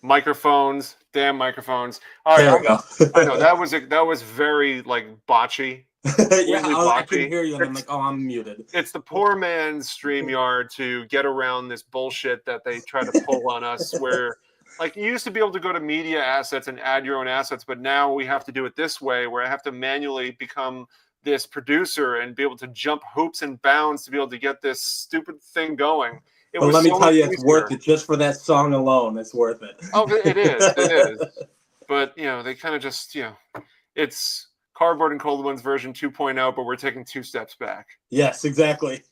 Microphones, damn microphones. All There right, we go. I know that was very like botchy, Yeah, completely I couldn't botchy. hear you, and I'm like, oh, I'm muted. It's the poor man's StreamYard to get around this bullshit that they try to pull on us. Where like you used to be able to go to media assets and add your own assets, but now we have to do it this way, where I have to manually become this producer and be able to jump hoops and bounds to be able to get this stupid thing going. It But was let me so tell much you, it's worth easier. it just for that song alone. It's worth it. Oh, it is. It is. But, they kind of just, it's Cardboard and Cold Ones version 2.0, but we're taking 2 steps back. Yes, exactly.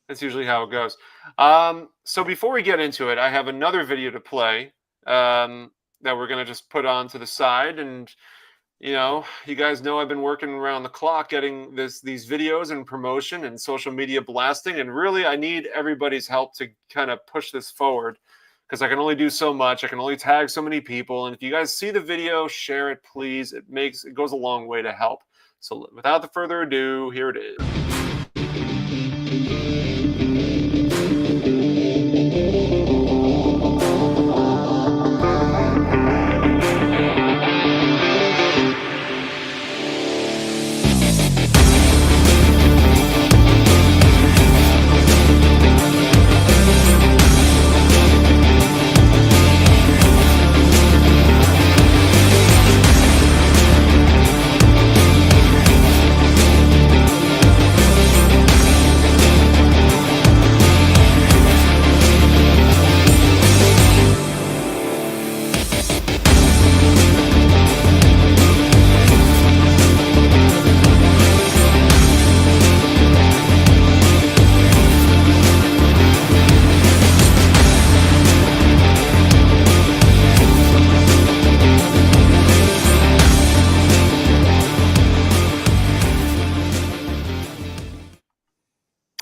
That's usually how it goes. So before we get into it, I have another video to play that we're going to just put on to the side. And, you guys know I've been working around the clock getting these videos and promotion and social media blasting. And really, I need everybody's help to kind of push this forward because I can only do so much. I can only tag so many people. And if you guys see the video, share it, please. It goes a long way to help. So without further ado, here it is.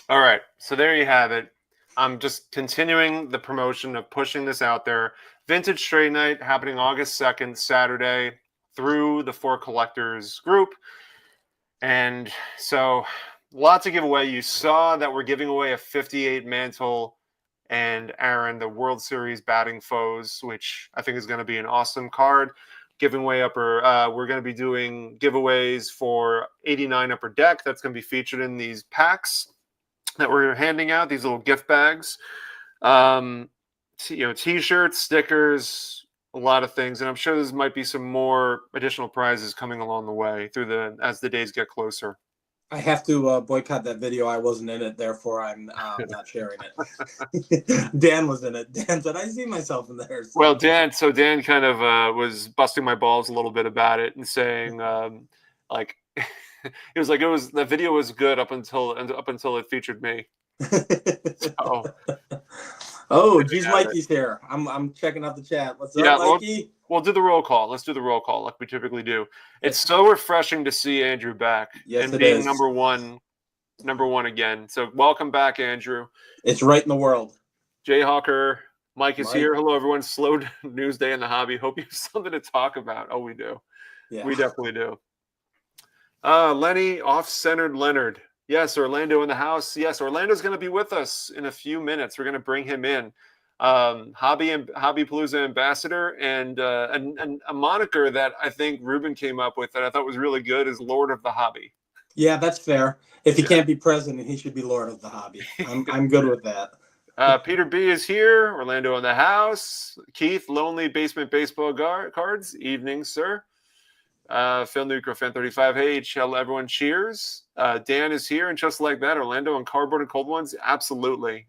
All right, so there you have it. I'm just continuing the promotion of pushing this out there. Vintage Trade Night happening August 2nd, Saturday, through the 4 Collectors group. And so lots to give away. You saw that we're giving away a 58 Mantle and Aaron, the World Series batting foes, which I think is going to be an awesome card. Giving away we're going to be doing giveaways for 89 Upper Deck. That's going to be featured in these packs that we're handing out, these little gift bags. T-shirts, stickers, a lot of things. And I'm sure there might be some more additional prizes coming along the way as the days get closer. I have to boycott that video. I wasn't in it, therefore I'm not sharing it. Dan was in it. Dan said, I see myself in there. So. Well, Dan kind of was busting my balls a little bit about it and saying, it was like the video was good up until it featured me. So, oh, geez, Mikey's here. I'm checking out the chat. What's up, Mikey? We'll do the roll call. Let's do the roll call like we typically do. It's so refreshing to see Andrew back and being number one again. So welcome back, Andrew. It's right in the world. Jayhawker, Mike is here. Hello, everyone. Slow news day in the hobby. Hope you have something to talk about. Oh, we do. Yeah. We definitely do. Lenny, off-centered Leonard. Yes, Orlando in the house. Yes, Orlando's going to be with us in a few minutes. We're going to bring him in. Hobbypalooza ambassador and a moniker that I think Ruben came up with that I thought was really good is Lord of the Hobby. Yeah, that's fair. If he can't be president, he should be Lord of the Hobby. I'm good with that. Peter B is here. Orlando in the house. Keith, Lonely Basement Baseball Cards. Evening, sir. Phil Nucro, Fan 35. Hey, hello, everyone. Cheers. Dan is here. And just like that, Orlando and Cardboard and Cold Ones. Absolutely.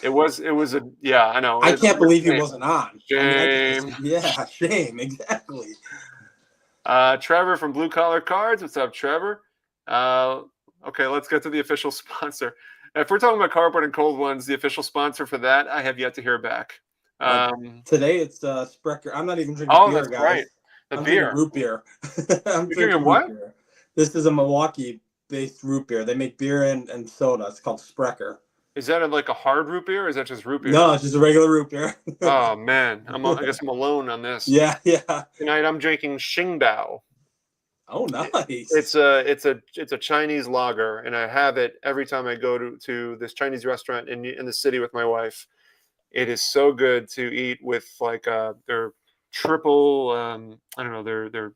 It was I know. I can't believe he wasn't on. Shame. Shame. Exactly. Trevor from Blue Collar Cards. What's up, Trevor? Okay, let's get to the official sponsor. If we're talking about Cardboard and Cold Ones, the official sponsor for that, I have yet to hear back. Today it's Sprecher. I'm not even drinking beer, that's guys. Right. I'm drinking root beer. I'm drinking what? Beer. This is a Milwaukee-based root beer. They make beer and soda. It's called Sprecher. Is that like a hard root beer, or is that just root beer? No, it's just a regular root beer. Oh man, I guess I'm alone on this. Yeah. Tonight I'm drinking Qingdao. Oh, nice. It's a Chinese lager, and I have it every time I go to this Chinese restaurant in the city with my wife. It is so good to eat with like their triple. I don't know. Their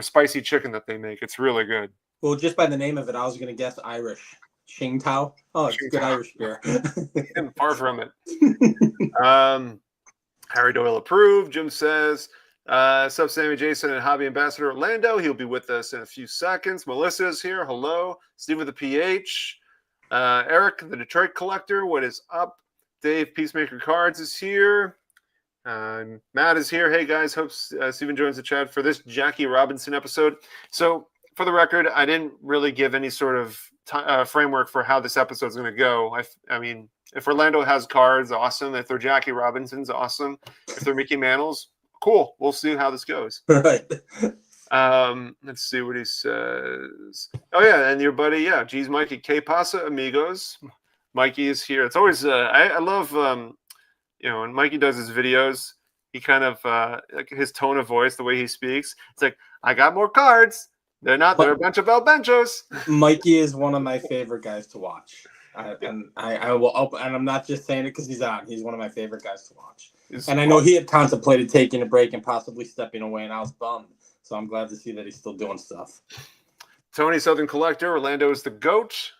spicy chicken that they make. It's really good. Well, just by the name of it, I was going to guess Irish. Tsingtao. Oh, it's good Irish beer. And far from it. Harry Doyle approved. Jim says, sup, Sammy Jason and Hobby Ambassador Orlando. He'll be with us in a few seconds. Melissa's here. Hello. Steve with the PH. Eric, the Detroit Collector. What is up? Dave, Peacemaker Cards is here. Matt is here. Hey, guys. Hope Steven joins the chat for this Jackie Robinson episode. So, for the record, I didn't really give any sort of framework for how this episode is going to go. I mean, if Orlando has cards, awesome. If they're Jackie Robinsons, awesome. If they're Mickey Mantles, cool. We'll see how this goes. Right. Let's see what he says. Oh, yeah, and your buddy, yeah, geez, Mikey, que pasa, amigos? Mikey is here. It's always, I love, when Mikey does his videos, he kind of, like his tone of voice, the way he speaks, it's like, I got more cards. They're a bunch of El Benchos. Mikey is one of my favorite guys to watch. And I'm not just saying it because he's on. He's one of my favorite guys to watch. And I know he had contemplated taking a break and possibly stepping away, and I was bummed. So I'm glad to see that he's still doing stuff. Tony Southern Collector, Orlando is the GOAT.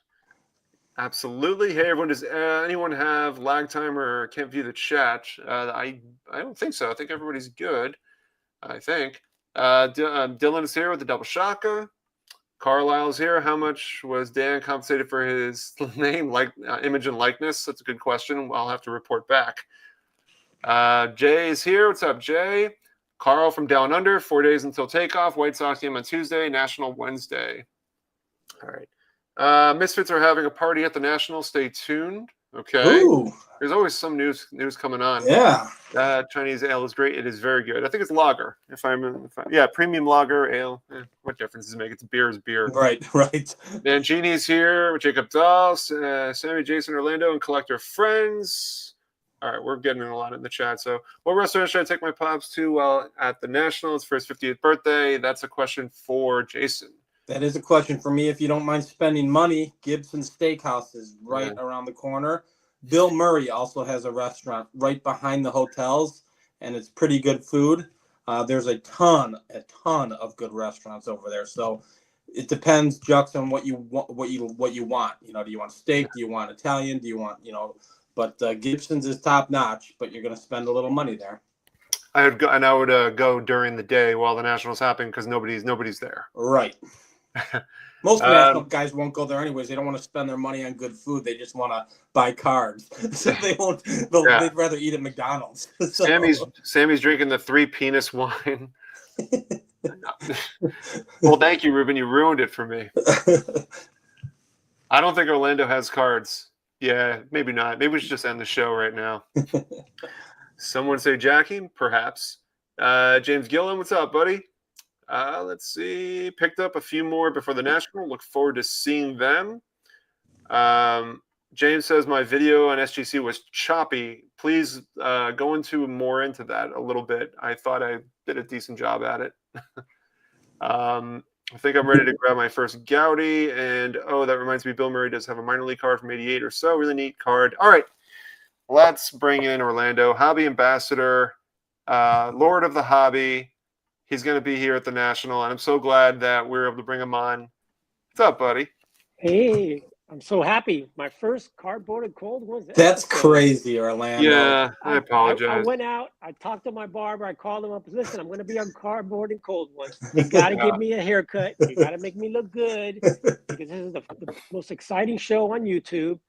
Absolutely. Hey, everyone, does anyone have lag time or can't view the chat? I don't think so. I think everybody's good. I think. Dylan is here with the double shaka. Carlisle's here. How much was Dan compensated for his name, image and likeness? That's a good question. I'll have to report back. Jay is here. What's up, Jay? Carl from Down Under. 4 days until takeoff. White Sox game on Tuesday. National Wednesday. All right. Misfits are having a party at the National. Stay tuned. Okay. Ooh. There's always some news coming on. Yeah. Chinese ale is great. It is very good. I think it's lager. Premium lager ale. What difference does it make? It's beer is beer. Right. Mangini's here. Jacob Dahl, Sammy, Jason, Orlando, and Collector Friends. All right, we're getting a lot in the chat. So, what restaurant should I take my pops to while at the National? It's for his 50th birthday. That's a question for Jason. That is a question for me. If you don't mind spending money, Gibson Steakhouse is right around the corner. Bill Murray also has a restaurant right behind the hotels, and it's pretty good food. There's a ton of good restaurants over there. So it depends, Jux, on what you want. You know, do you want steak? Do you want Italian? Do you want, But Gibson's is top notch. But you're going to spend a little money there. I would go during the day while the Nationals happen because nobody's there. Right. Most national guys won't go there anyways. They don't want to spend their money on good food. They just want to buy cards. So they won't. They'd rather eat at McDonald's. So. Sammy's drinking the 3 penis wine. Well, thank you, Ruben. You ruined it for me. I don't think Orlando has cards. Yeah, maybe not. Maybe we should just end the show right now. Someone say Jackie, perhaps. James Gillen, what's up, buddy? Let's see. Picked up a few more before the National. Look forward to seeing them. James says my video on SGC was choppy. Please go more into that a little bit. I thought I did a decent job at it. I think I'm ready to grab my first Gaudy. And, that reminds me, Bill Murray does have a minor league card from 88 or so. Really neat card. All right. Let's bring in Orlando. Hobby Ambassador, Lord of the Hobby. He's going to be here at the National, and I'm so glad that we're able to bring him on. What's up, buddy? Hey, I'm so happy. My first cardboarded cold one. That's crazy, Orlando. Yeah, I apologize. I went out. I talked to my barber. I called him up. Listen, I'm going to be on cardboarded cold ones. You got to give me a haircut. You got to make me look good because this is the most exciting show on YouTube.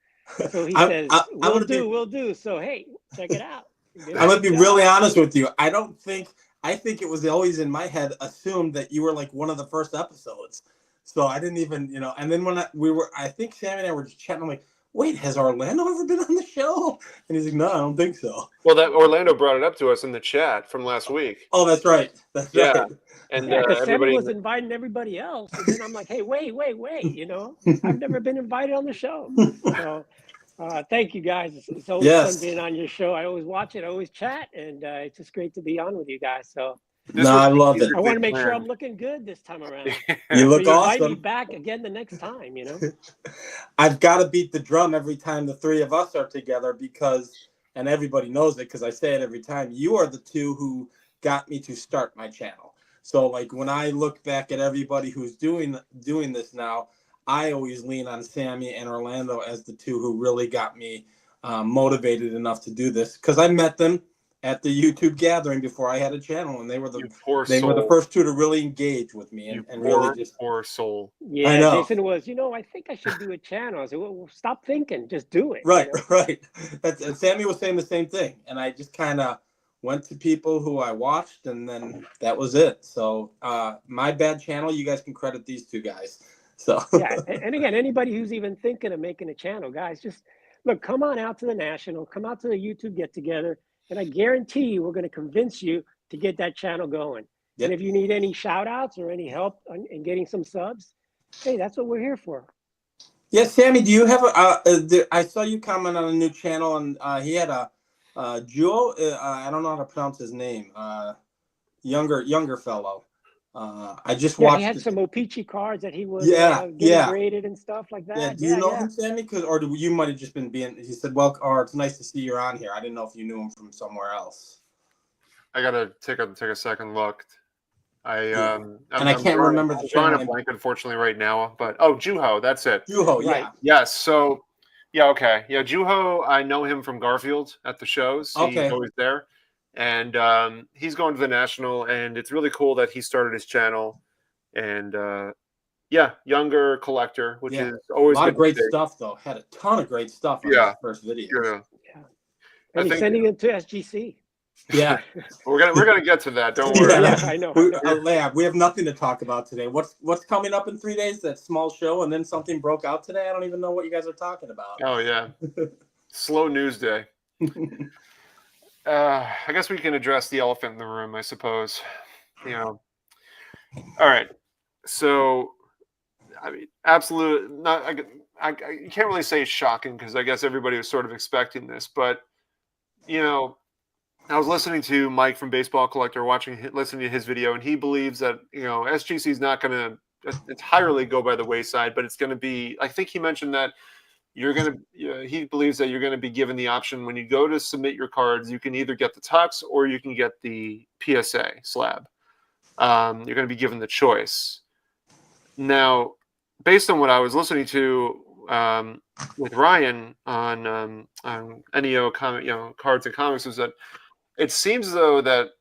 So he says, we'll do. So, hey, check it out. I'm going to be really honest with you. I think it was always in my head assumed that you were like one of the first episodes. So I didn't even, and then when I think Sammy and I were just chatting, I'm like, wait, has Orlando ever been on the show? And he's like, no, I don't think so. Well, that Orlando brought it up to us in the chat from last week. Oh, that's right. Right. And everybody was inviting everybody else. And then I'm like, hey, wait, I've never been invited on the show. So thank you guys. It's always fun being on your show. I always watch it, I always chat, and it's just great to be on with you guys. So I love it. I want to make sure I'm looking good this time around. You look awesome. Invite me back again the next time, I've got to beat the drum every time the three of us are together because, and everybody knows it because I say it every time, you are the two who got me to start my channel. So like when I look back at everybody who's doing this now, I always lean on Sammy and Orlando as the two who really got me motivated enough to do this, because I met them at the YouTube gathering before I had a channel, and they were the first two to really engage with me and really just poor soul. Yeah, I know. Jason was, I think I should do a channel. I said, well, stop thinking, just do it. Right, right. And Sammy was saying the same thing, and I just kind of went to people who I watched, and then that was it. So my bad channel, you guys can credit these two guys. So yeah, and again, anybody who's even thinking of making a channel, guys, just look, come on out to the National, come out to the YouTube get together, and I guarantee you we're going to convince you to get that channel going. Yep. And if you need any shout outs or any help in getting some subs, hey, that's what we're here for. Yeah, Sammy, do you have I saw you comment on a new channel, and he had a Joe, I don't know how to pronounce his name, younger fellow. I just watched. He had some O-Pee-Chee cards that he was getting graded and stuff like that. Yeah, do you know him, Sammy? Or you might have just been being. He said, "Well, or it's nice to see you're on here." I didn't know if you knew him from somewhere else. I gotta take a second look. And I can't remember the channel. I'm drawing a blank, unfortunately, right now. But Juho, that's it. Juho, yeah. Right. Yes. So, yeah, okay, yeah, Juho. I know him from Garfield at the shows. He's always there. And he's going to the National, and it's really cool that he started his channel. And younger collector, which is always a lot of great stuff, though. Had a ton of great stuff on his first video. Yeah. And he's sending it to SGC. Yeah, we're gonna get to that. Don't worry. Yeah, I know. We have nothing to talk about today. What's coming up in 3 days? That small show, and then something broke out today. I don't even know what you guys are talking about. Oh yeah, slow news day. I guess we can address the elephant in the room, I suppose. All right. So, I mean, absolute. Not. I can't really say shocking, because I guess everybody was sort of expecting this, but I was listening to Mike from Baseball Collector, listening to his video, and he believes that SGC is not going to entirely go by the wayside, but it's going to be. I think he mentioned that he believes that you're going to be given the option when you go to submit your cards. You can either get the tux or you can get the PSA slab. You're going to be given the choice. Now, based on what I was listening to with Ryan on NEO cards and comics, was that it seems though that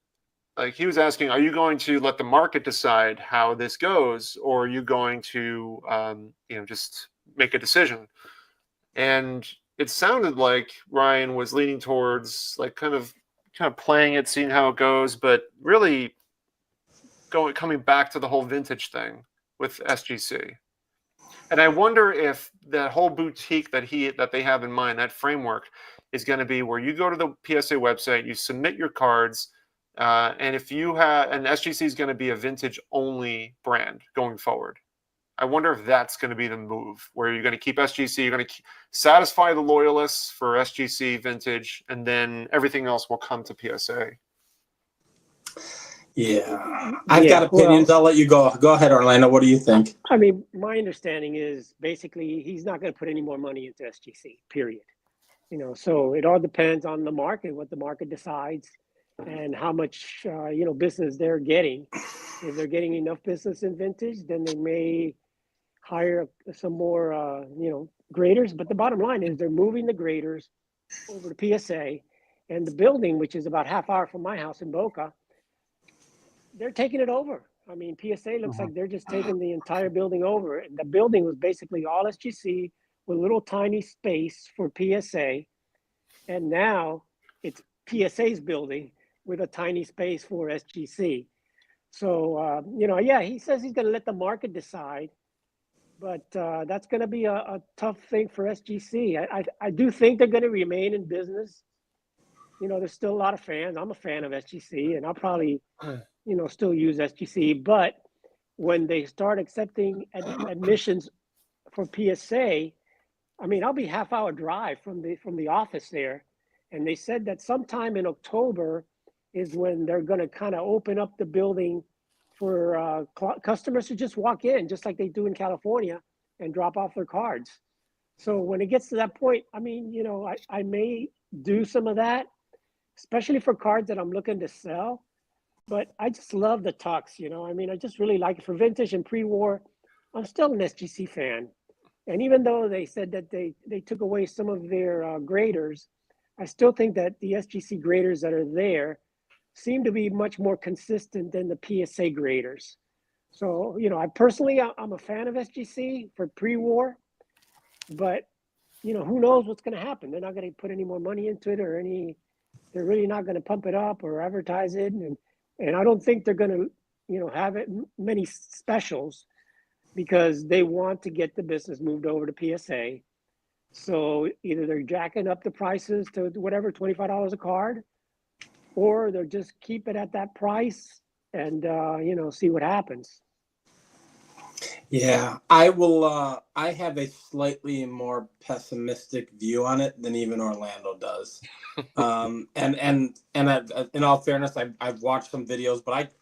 he was asking, are you going to let the market decide how this goes, or are you going to just make a decision? And it sounded like Ryan was leaning towards kind of playing it, seeing how it goes, but really coming back to the whole vintage thing with SGC. And I wonder if that whole boutique that they have in mind, that framework, is going to be where you go to the PSA website, you submit your cards, and if you have, and SGC is going to be a vintage only brand going forward. I wonder if that's going to be the move, where you're going to keep SGC, you're going to satisfy the loyalists for SGC vintage, and then everything else will come to PSA. Yeah, I've got opinions. I'll let you go. Go ahead, Orlando. What do you think? I mean, my understanding is basically he's not going to put any more money into SGC, period. So it all depends on the market, what the market decides, and how much, business they're getting. If they're getting enough business in vintage, then they may hire some more, graders. But the bottom line is they're moving the graders over to PSA, and the building, which is about half hour from my house in Boca, they're taking it over. I mean, PSA looks like they're just taking the entire building over. And the building was basically all SGC with a little tiny space for PSA. And now it's PSA's building with a tiny space for SGC. So, he says he's going to let the market decide. But that's going to be a tough thing for SGC. I do think they're going to remain in business. There's still a lot of fans. I'm a fan of SGC, and I'll probably, still use SGC. But when they start accepting admissions for PSA, I mean, I'll be half-hour drive from the office there. And they said that sometime in October is when they're going to kind of open up the building for customers to just walk in, just like they do in California, and drop off their cards. So when it gets to that point, I mean, I may do some of that, especially for cards that I'm looking to sell. But I just love the Tux, you know. I mean, I just really like it for vintage and pre-war. I'm still an SGC fan. And even though they said that they took away some of their graders, I still think that the SGC graders that are there seem to be much more consistent than the PSA graders. So, you know, I personally, I'm a fan of SGC for pre-war, but you know, who knows what's going to happen? They're not going to put any more money into it, or any. They're really not going to pump it up or advertise it, and I don't think they're going to, you know, have it many specials because they want to get the business moved over to PSA. So either they're jacking up the prices to whatever, $25 a card, or they'll just keep it at that price and you know, see what happens. Yeah, I will. I have a slightly more pessimistic view on it than even Orlando does. In all fairness, I've watched some videos, but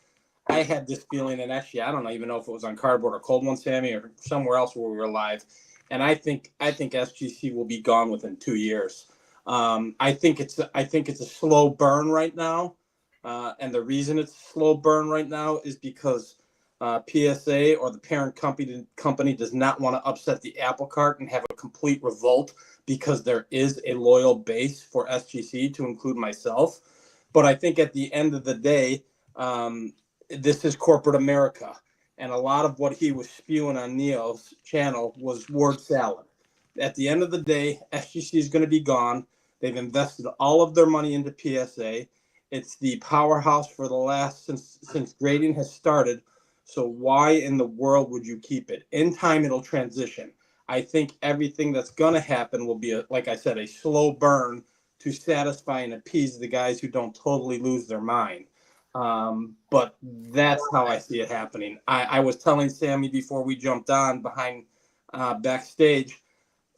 I had this feeling, and actually, I don't even know if it was on Cardboard or Cold One, Sammy, or somewhere else where we were live. And I think SGC will be gone within 2 years. I think it's a slow burn right now, and the reason it's a slow burn right now is because PSA or the parent company does not want to upset the apple cart and have a complete revolt, because there is a loyal base for SGC, to include myself. But I think at the end of the day, this is corporate America. And a lot of what he was spewing on Neo's channel was word salad. At the end of the day, SGC is going to be gone. They've invested all of their money into PSA. It's the powerhouse for the last, since grading has started. So why in the world would you keep it? In time, it'll transition. I think everything that's going to happen will be, like I said, a slow burn to satisfy and appease the guys who don't totally lose their mind. But that's how I see it happening. I was telling Sammy before we jumped on behind backstage,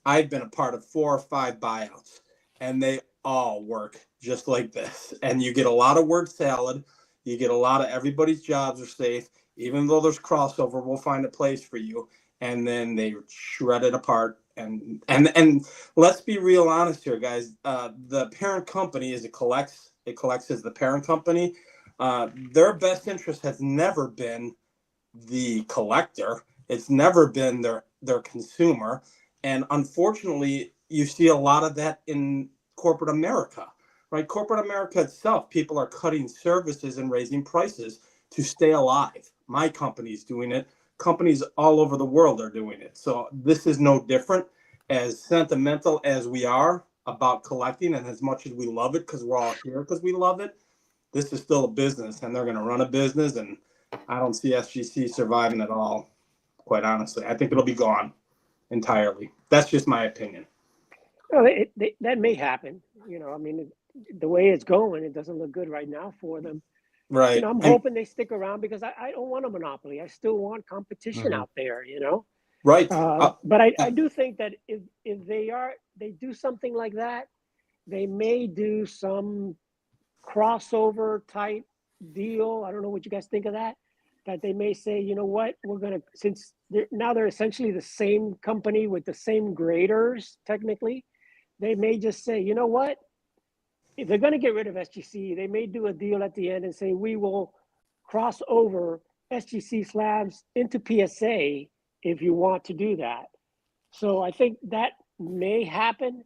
I've been a part of 4 or 5 buyouts, and they all work just like this. And you get a lot of word salad. You get a lot of everybody's jobs are safe. Even though there's crossover, we'll find a place for you. And then they shred it apart. And let's be real honest here, guys. The parent company, as it collects as the parent company. Their best interest has never been the collector. It's never been their consumer. And unfortunately, you see a lot of that in corporate America, right? Corporate America itself, people are cutting services and raising prices to stay alive. My company's doing it. Companies all over the world are doing it. So this is no different. As sentimental as we are about collecting, and as much as we love it because we're all here because we love it, this is still a business, and they're going to run a business, and I don't see SGC surviving at all, quite honestly. I think it'll be gone entirely. That's just my opinion. Well, that may happen. You know, I mean, the way it's going, it doesn't look good right now for them. You Right. know, I'm hoping they stick around because I don't want a monopoly. I still want competition Mhm. out there, you know. Right. But I do think that if they do something like that, they may do some crossover type deal. I don't know what you guys think of that. That they may say, you know what, we're gonna, since they're essentially the same company with the same graders technically, they may just say, you know what, if they're going to get rid of SGC, they may do a deal at the end and say, we will cross over SGC slabs into PSA if you want to do that. So I think that may happen,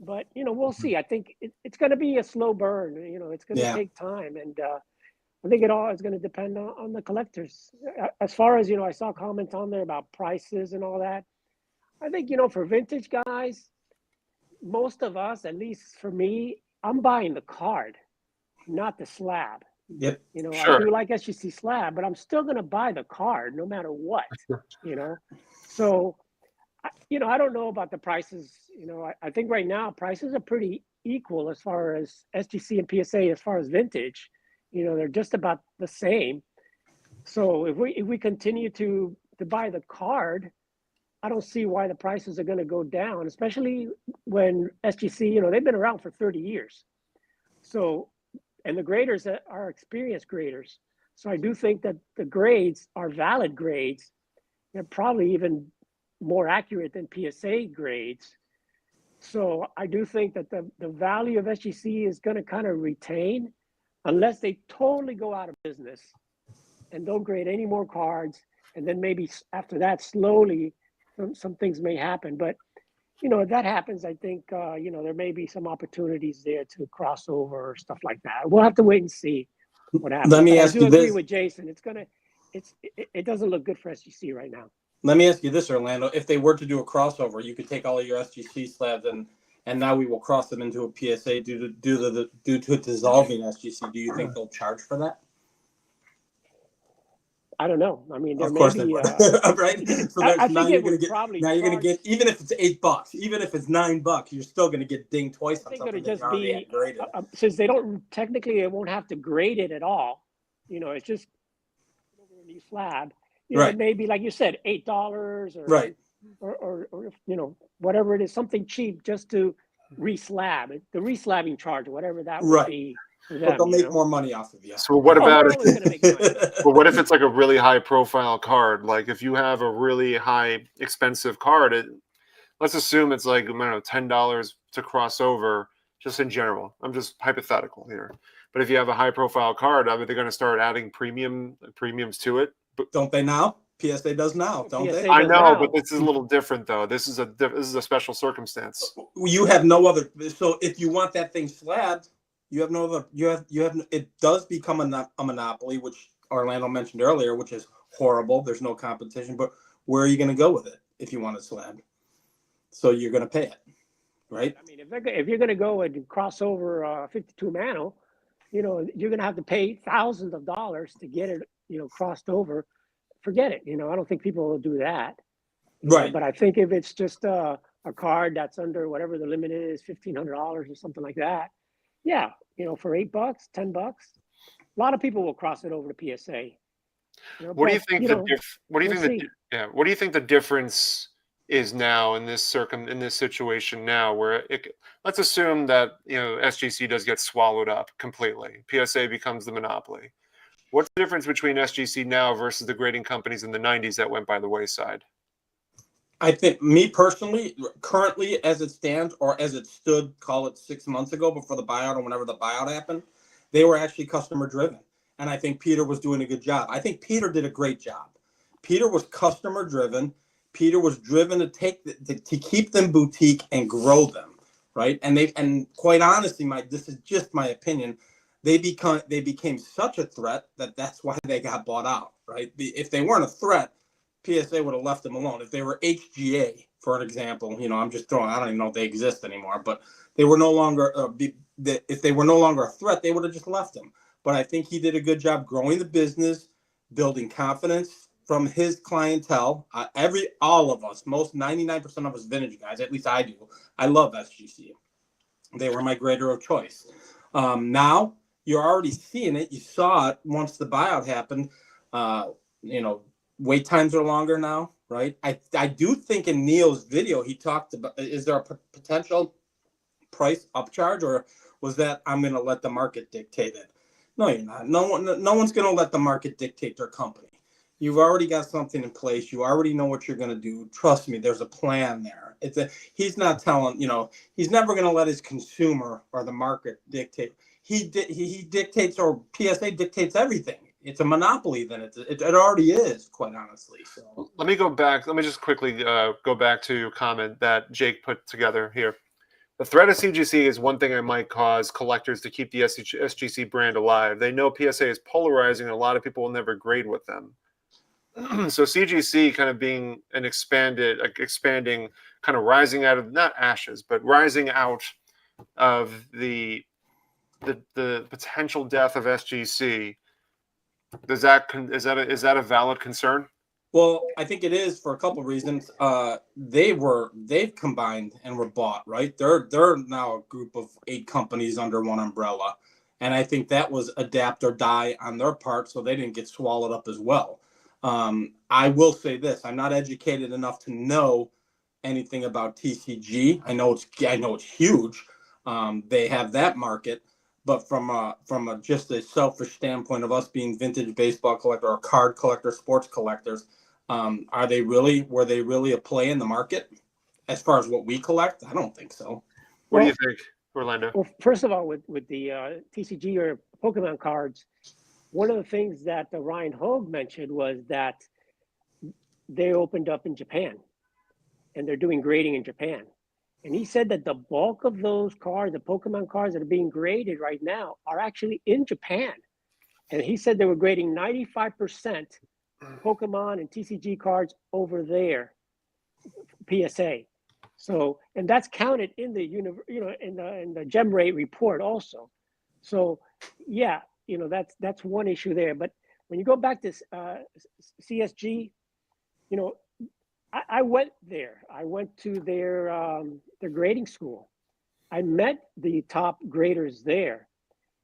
but you know, we'll see. I think it's going to be a slow burn. You know, it's going to take time, and I think it all is going to depend on the collectors. As far as, you know, I saw comments on there about prices and all that. I think, you know, for vintage guys, most of us, at least for me, I'm buying the card, not the slab. Yep. You know, I Sure. do like SGC slab, but I'm still going to buy the card no matter what, you know. So, you know, I don't know about the prices. You know, I think right now prices are pretty equal as far as SGC and PSA as far as vintage. You know, they're just about the same. So if we continue to buy the card, I don't see why the prices are going to go down, especially when SGC, you know, they've been around for 30 years. So, and the graders are experienced graders. So I do think that the grades are valid grades. They're probably even more accurate than PSA grades. So I do think that the value of SGC is going to kind of retain. unless they totally go out of business and don't grade any more cards, and then maybe after that, slowly, some things may happen. But if that happens, I think there may be some opportunities there to cross over or stuff like that. We'll have to wait and see what happens. Let me But ask I do you agree this. with Jason. It doesn't look good for SGC right now. Let me ask you this, Orlando. If they were to do a crossover, you could take all of your SGC slabs and now we will cross them into a PSA due to dissolving SGC. Do you think they'll charge for that? I don't know. I mean, there Of may course be, they would, right? So I now think you're it gonna would get probably now you're gonna charge. get, even if it's $8, even if it's $9, you're still gonna get dinged twice I on think something it'll that just you already be had graded. since they don't technically, it won't have to grade it at all. It's just over a new slab. Right. It may be like you said, $8 or Right. or whatever it is, something cheap just to reslab it, the reslabbing charge, whatever that would Right. be for them. But they'll make more money off of you. So what about they're always gonna make money. But what if it's like a really high profile card? Like if you have a really high expensive card, let's assume it's like, I don't know, $10 to cross over, just in general. I'm just hypothetical here. But if you have a high profile card, I mean, they're going to start adding premiums to it. But Don't they now? PSA does now, don't PSA they? I does know, now. but this is a little different though. This is a special circumstance. You have no other. So if you want that thing slabbed, you have no other. You have. It does become a monopoly, which Orlando mentioned earlier, which is horrible. There's no competition. But where are you going to go with it if you want it slabbed? So you're going to pay it, right? I mean, if you're going to go and cross over 52 Mano, you're going to have to pay thousands of dollars to get it, crossed over. Forget it. I don't think people will do that. Right. But I think if it's just a card that's under whatever the limit is, $1,500 or something like that, yeah, for $8, $10, a lot of people will cross it over to PSA. What do you think what do you think what do you think the difference is now in this situation now, where let's assume that SGC does get swallowed up completely, PSA becomes the monopoly. What's the difference between SGC now versus the grading companies in the 90s that went by the wayside? I think, me personally, currently as it stands, or as it stood, call it 6 months ago before the buyout or whenever the buyout happened, they were actually customer driven. And I think Peter was doing a good job. I think Peter did a great job. Peter was customer driven. Peter was driven to keep them boutique and grow them, right? And quite honestly, this is just my opinion, they became such a threat that's why they got bought out, right? If they weren't a threat, PSA would have left them alone. If they were HGA, for an example, I'm just throwing, I don't even know if they exist anymore, but they were no longer, if they were no longer a threat, they would have just left them. But I think he did a good job growing the business, building confidence from his clientele. All of us, most 99% of us vintage guys, at least I do. I love SGC. They were my grader of choice. Now you're already seeing it. You saw it once the buyout happened. Wait times are longer now, right? I do think in Neil's video he talked about, is there a potential price upcharge, or was that I'm going to let the market dictate it? No, you're not. No one's going to let the market dictate their company. You've already got something in place. You already know what you're going to do. Trust me, there's a plan there. He's not telling, he's never going to let his consumer or the market dictate. He dictates, or PSA dictates everything. It's a monopoly, then it already is, quite honestly. So let me go back. Let me just quickly go back to a comment that Jake put together here. The threat of CGC is one thing that might cause collectors to keep the SGC brand alive. They know PSA is polarizing, and a lot of people will never grade with them. So CGC kind of being an expanding, kind of rising out of, not ashes, but rising out of the potential death of SGC. Is that a valid concern? Well, I think it is for a couple of reasons. They've combined and were bought, right? They're now a group of 8 companies under one umbrella, and I think that was adapt or die on their part, so they didn't get swallowed up as well. I will say this: I'm not educated enough to know anything about TCG. I know it's huge. They have that market. But from just a selfish standpoint of us being vintage baseball collector or card collector, sports collectors, were they really a play in the market as far as what we collect? I don't think so. What do you think, Orlando? Well, first of all, with the TCG or Pokemon cards, one of the things that Ryan Hogue mentioned was that they opened up in Japan and they're doing grading in Japan. And he said that the bulk of those cards, the Pokemon cards that are being graded right now, are actually in Japan. And he said they were grading 95% Pokemon and TCG cards over there, PSA. So, and that's counted in the in the gem rate report also. So, yeah, that's one issue there. But when you go back to CSG, I went there. I went to their grading school. I met the top graders there,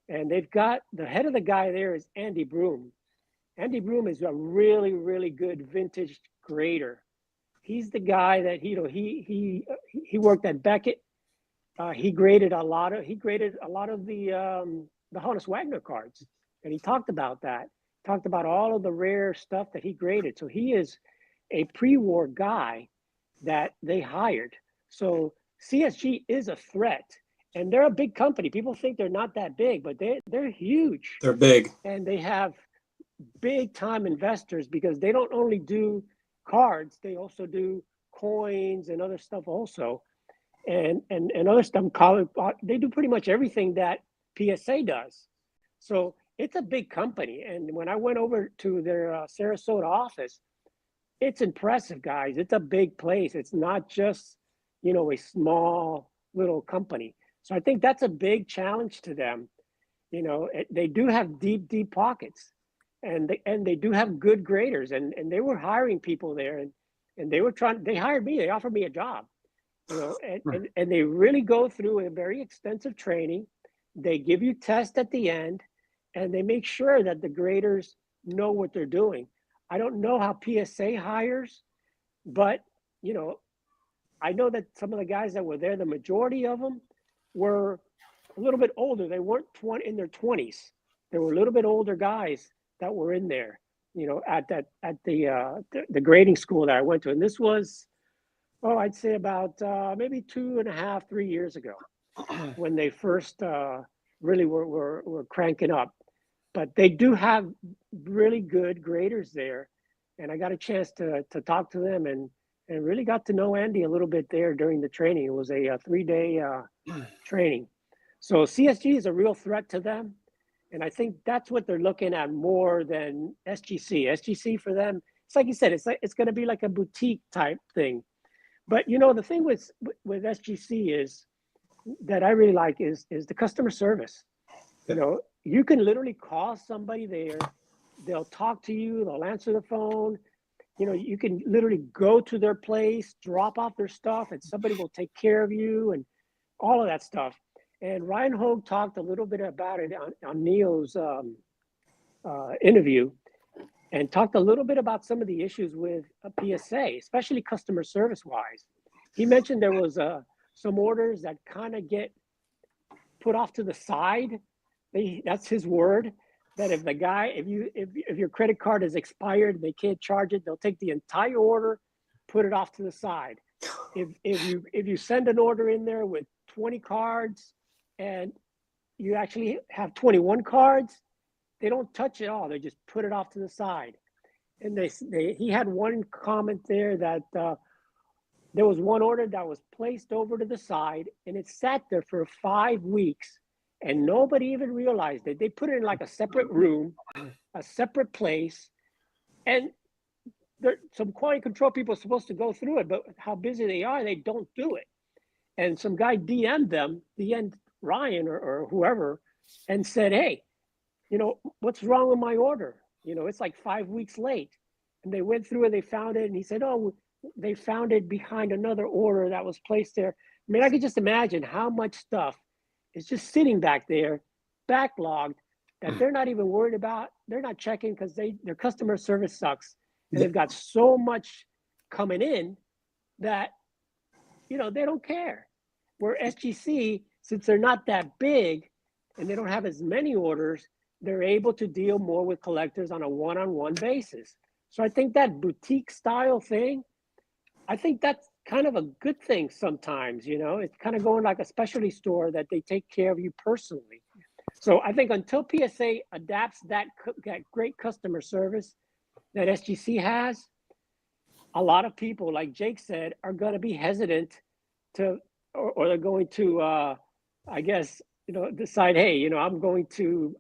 and they've got the head of the guy there is Andy Broom. Andy Broom is a really, really good vintage grader. He's the guy that he worked at Beckett. He graded a lot of the Honus Wagner cards, and he talked about that. Talked about all of the rare stuff that he graded. So he is a pre-war guy that they hired. So CSG is a threat, and they're a big company. People think they're not that big, but they're huge. They're big, and they have big time investors because they don't only do cards, they also do coins and other stuff also, and other stuff. They do pretty much everything that PSA does. So it's a big company. And when I went over to their Sarasota office, it's impressive, guys. It's a big place. It's not just, a small little company. So I think that's a big challenge to them. They do have deep pockets, and they do have good graders, and they were hiring people there, and they hired me. They offered me a job, and they really go through a very extensive training. They give you tests at the end, and they make sure that the graders know what they're doing. I don't know how PSA hires, but I know that some of the guys that were there, the majority of them were a little bit older. They weren't in their 20s. They were a little bit older guys that were in there, at the grading school that I went to. And this was, I'd say about maybe 2.5, 3 years ago when they first really were cranking up. But they do have really good graders there. And I got a chance to talk to them and really got to know Andy a little bit there during the training. It was a 3-day training. So CSG is a real threat to them. And I think that's what they're looking at more than SGC. SGC for them, it's like you said, it's going to be like a boutique type thing. But the thing with SGC is that I really like is the customer service. You can literally call somebody there. They'll talk to you. They'll answer the phone. You can literally go to their place, drop off their stuff, and somebody will take care of you and all of that stuff. And Ryan Hogue talked a little bit about it on Neil's interview, and talked a little bit about some of the issues with a PSA, especially customer service wise. He mentioned there was some orders that kind of get put off to the side. That's his word. That if the guy, if your credit card is expired, they can't charge it. They'll take the entire order, put it off to the side. If you send an order in there with 20 cards and you actually have 21 cards, they don't touch it all. They just put it off to the side. And he had one comment there that there was one order that was placed over to the side and it sat there for 5 weeks. And nobody even realized it. They put it in like a separate room, a separate place. And some quality control people are supposed to go through it, but how busy they are, they don't do it. And some guy DM'd Ryan or whoever, and said, hey, what's wrong with my order? It's like 5 weeks late. And they went through and they found it. And he said, they found it behind another order that was placed there. I mean, I could just imagine how much stuff is just sitting back there, backlogged, that they're not even worried about. They're not checking because their customer service sucks. And they've got so much coming in that, they don't care. Where SGC, since they're not that big and they don't have as many orders, they're able to deal more with collectors on a one-on-one basis. So I think that boutique style thing, I think that's kind of a good thing sometimes, it's kind of going like a specialty store that they take care of you personally. So I think until PSA adapts that great customer service that SGC has, a lot of people, like Jake said, are going to be hesitant to, or they're going to, I guess, decide, hey, I'm going to,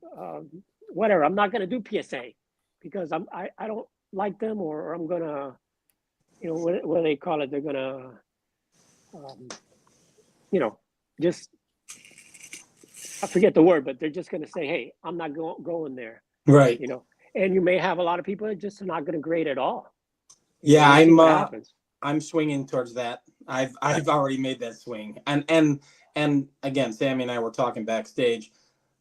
whatever, I'm not going to do PSA because I don't like them, or I'm going to, what do they call it? They're going to, just, I forget the word, but they're just going to say, hey, I'm not going there. Right. And you may have a lot of people that just are not going to grade at all. Yeah, I'm swinging towards that. I've already made that swing. And again, Sammy and I were talking backstage.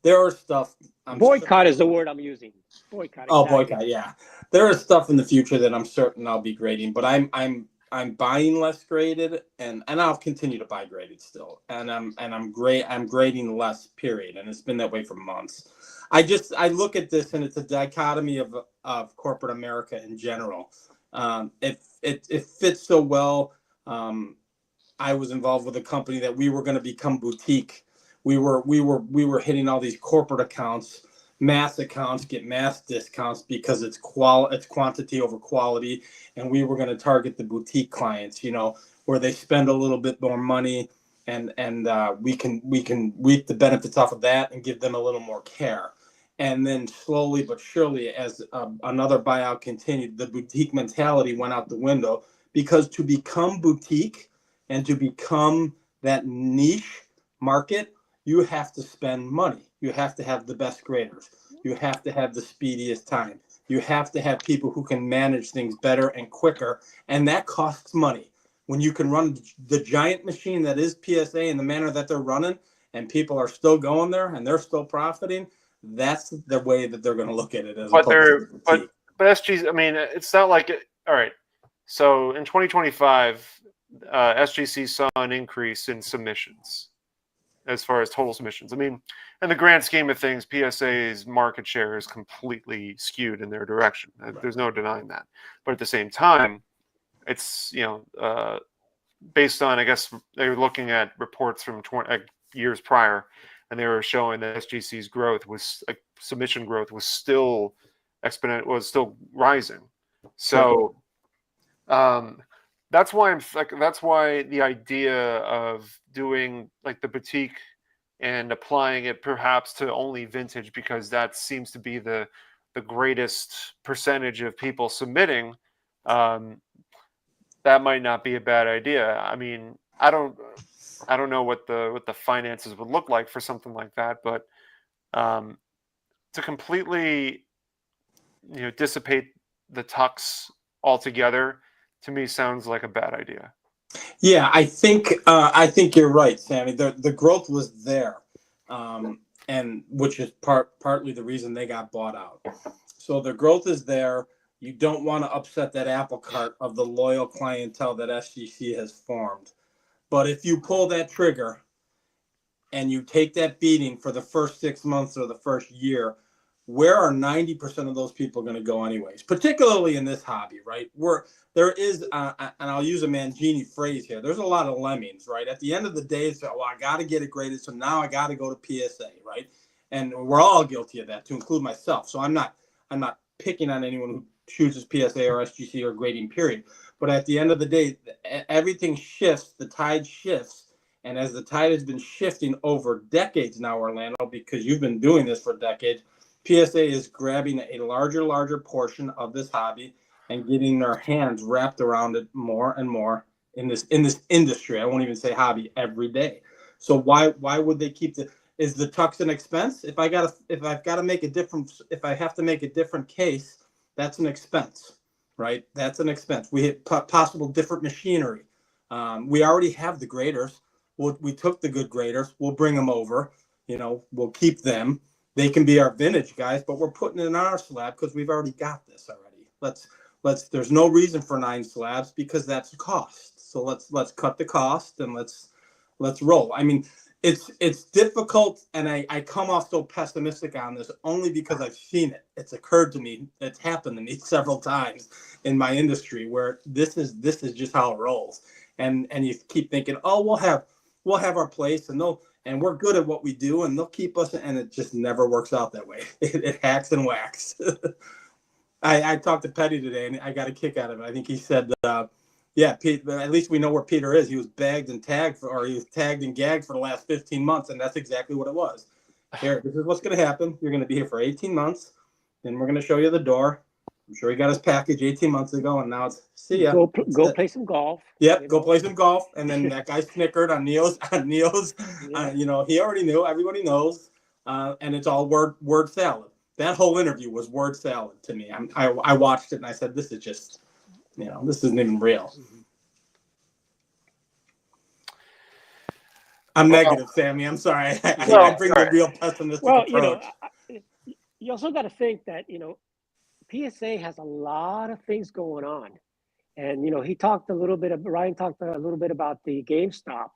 There are stuff. Boycott is the word I'm using. Boycott. Exactly. Oh, boycott. Yeah, there is stuff in the future that I'm certain I'll be grading, but I'm buying less graded, and I'll continue to buy graded still. And I'm grading less. Period. And it's been that way for months. I look at this, and it's a dichotomy of corporate America in general. It fits so well. I was involved with a company that we were going to become boutique. We were hitting all these corporate accounts, mass accounts, get mass discounts because it's quantity over quality, and we were going to target the boutique clients, where they spend a little bit more money, and we can reap the benefits off of that and give them a little more care. And then slowly but surely, as another buyout continued, the boutique mentality went out the window, because to become boutique and to become that niche market, you have to spend money. You have to have the best graders. You have to have the speediest time. You have to have people who can manage things better and quicker, and that costs money. When you can run the giant machine that is PSA in the manner that they're running, and people are still going there and they're still profiting, that's the way that they're going to look at it. But SGC, I mean, it's not like it. All right. So in 2025, SGC saw an increase in submissions as far as total submissions. I mean, in the grand scheme of things, PSA's market share is completely skewed in their direction. Right. There's no denying that. But at the same time, it's, based on, I guess, they were looking at reports from years prior, and they were showing that SGC's growth was, submission growth was still exponential, was still rising. So that's why that's why the idea of doing like the boutique and applying it perhaps to only vintage, because that seems to be the greatest percentage of people submitting. That might not be a bad idea. I mean, I don't know what the finances would look like for something like that, but to completely dissipate the tux altogether, to me sounds like a bad idea. Yeah, I think you're right, Sammy. The growth was there, and which is partly the reason they got bought out. So the growth is there. You don't want to upset that apple cart of the loyal clientele that SGC has formed. But if you pull that trigger and you take that beating for the first 6 months or the first year, where are 90% of those people going to go anyways? Particularly in this hobby, right? Where there is, and I'll use a Mangini phrase here, there's a lot of lemmings, right? At the end of the day, it's, well, I got to get it graded, so now I got to go to PSA, right? And we're all guilty of that, to include myself. So I'm not picking on anyone who chooses PSA or SGC or grading, period. But at the end of the day, everything shifts, the tide shifts. And as the tide has been shifting over decades now, Orlando, because you've been doing this for decades, PSA is grabbing a larger portion of this hobby and getting their hands wrapped around it more and more in this industry. I won't even say hobby, every day. So why would they keep is the tux an expense? If I have to make a different case, that's an expense, right? That's an expense. We hit possible different machinery. We already have the graders. We took the good graders. We'll bring them over. We'll keep them. They can be our vintage guys, but we're putting it in our slab because we've already got this already. There's no reason for 9 slabs because that's a cost. So let's cut the cost and let's roll. I mean, it's difficult, and I come off so pessimistic on this only because I've seen it. It's occurred to me. It's happened to me several times in my industry where this is just how it rolls. And you keep thinking, oh, we'll have our place, and and we're good at what we do, and they'll keep us, and it just never works out that way. It hacks and whacks. I talked to Petty today, and I got a kick out of it. I think he said, yeah, Pete, at least we know where Peter is. He was bagged and tagged he was tagged and gagged for the last 15 months, and that's exactly what it was. Here, this is what's going to happen. You're going to be here for 18 months, then we're going to show you the door. I'm sure he got his package 18 months ago, and now it's see ya. Go play some golf. Yep, go play some golf, and then that guy snickered on Neo's. Yeah. He already knew. Everybody knows, and it's all word salad. That whole interview was word salad to me. I watched it and I said, this is just, this isn't even real. I'm negative, Sammy. I'm sorry. I bring the real pessimistic approach. You also got to think that, PSA has a lot of things going on. And, Ryan talked a little bit about the GameStop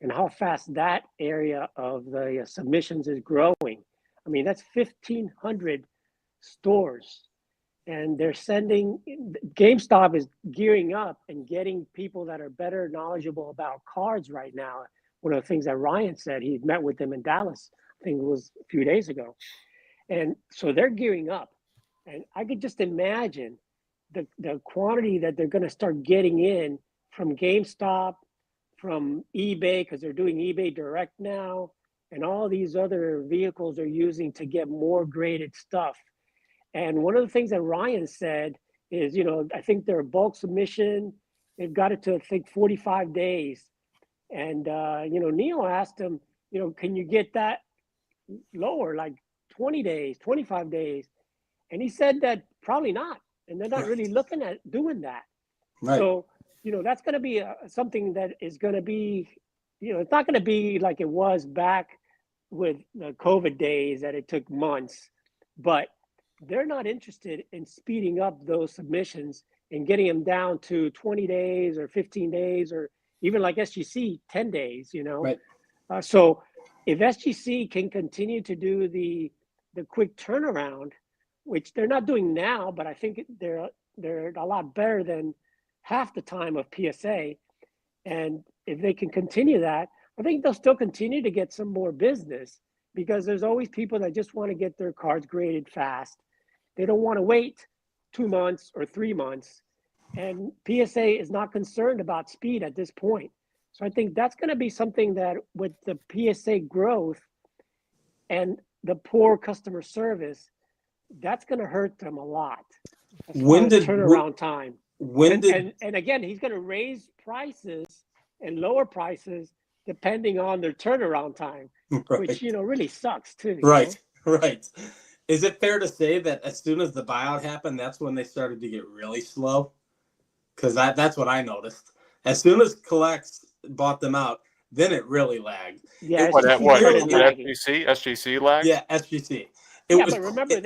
and how fast that area of the submissions is growing. I mean, that's 1,500 stores, and GameStop is gearing up and getting people that are better knowledgeable about cards right now. One of the things that Ryan said, he met with them in Dallas, I think it was a few days ago. And so they're gearing up. And I could just imagine the quantity that they're going to start getting in from GameStop, from eBay, because they're doing eBay Direct now, and all these other vehicles they're using to get more graded stuff. And one of the things that Ryan said is, I think their bulk submission, they've got it to, I think, 45 days. And, Neil asked him, can you get that lower, like 20 days, 25 days? And he said that probably not. And they're not really looking at doing that. Right. So, that's going to be something that is going to be, it's not going to be like it was back with the COVID days that it took months, but they're not interested in speeding up those submissions and getting them down to 20 days or 15 days, or even like SGC, 10 days, Right. So if SGC can continue to do the quick turnaround, which they're not doing now, but I think they're a lot better than half the time of PSA. And if they can continue that, I think they'll still continue to get some more business, because there's always people that just want to get their cards graded fast. They don't want to wait 2 months or 3 months. And PSA is not concerned about speed at this point. So I think that's going to be something that with the PSA growth and the poor customer service, that's going to hurt them a lot. Turnaround time? And again, he's going to raise prices and lower prices depending on their turnaround time, right. Which, really sucks too. Right. Is it fair to say that as soon as the buyout happened, that's when they started to get really slow? Because that's what I noticed. As soon as Collects bought them out, then it really lagged. Yeah, SGC lagged? Yeah, SGC. But remember,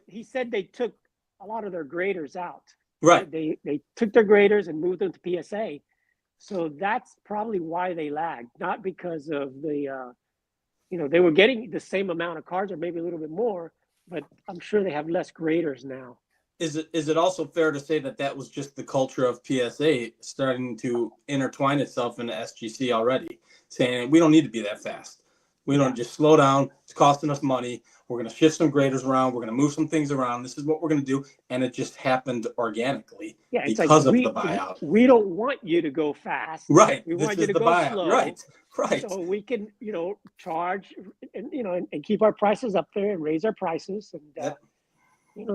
he said they took a lot of their graders out. Right. They took their graders and moved them to PSA. So that's probably why they lagged, not because of the, they were getting the same amount of cards or maybe a little bit more, but I'm sure they have less graders now. Is it also fair to say that was just the culture of PSA starting to intertwine itself into SGC already, saying we don't need to be that fast. We don't just slow down. It's costing us money. We're going to shift some graders around. We're going to move some things around. This is what we're going to do. And it just happened organically because of the buyout. We don't want you to go fast. Right. We want you to go slow. Right. So we can, charge and, and keep our prices up there and raise our prices and,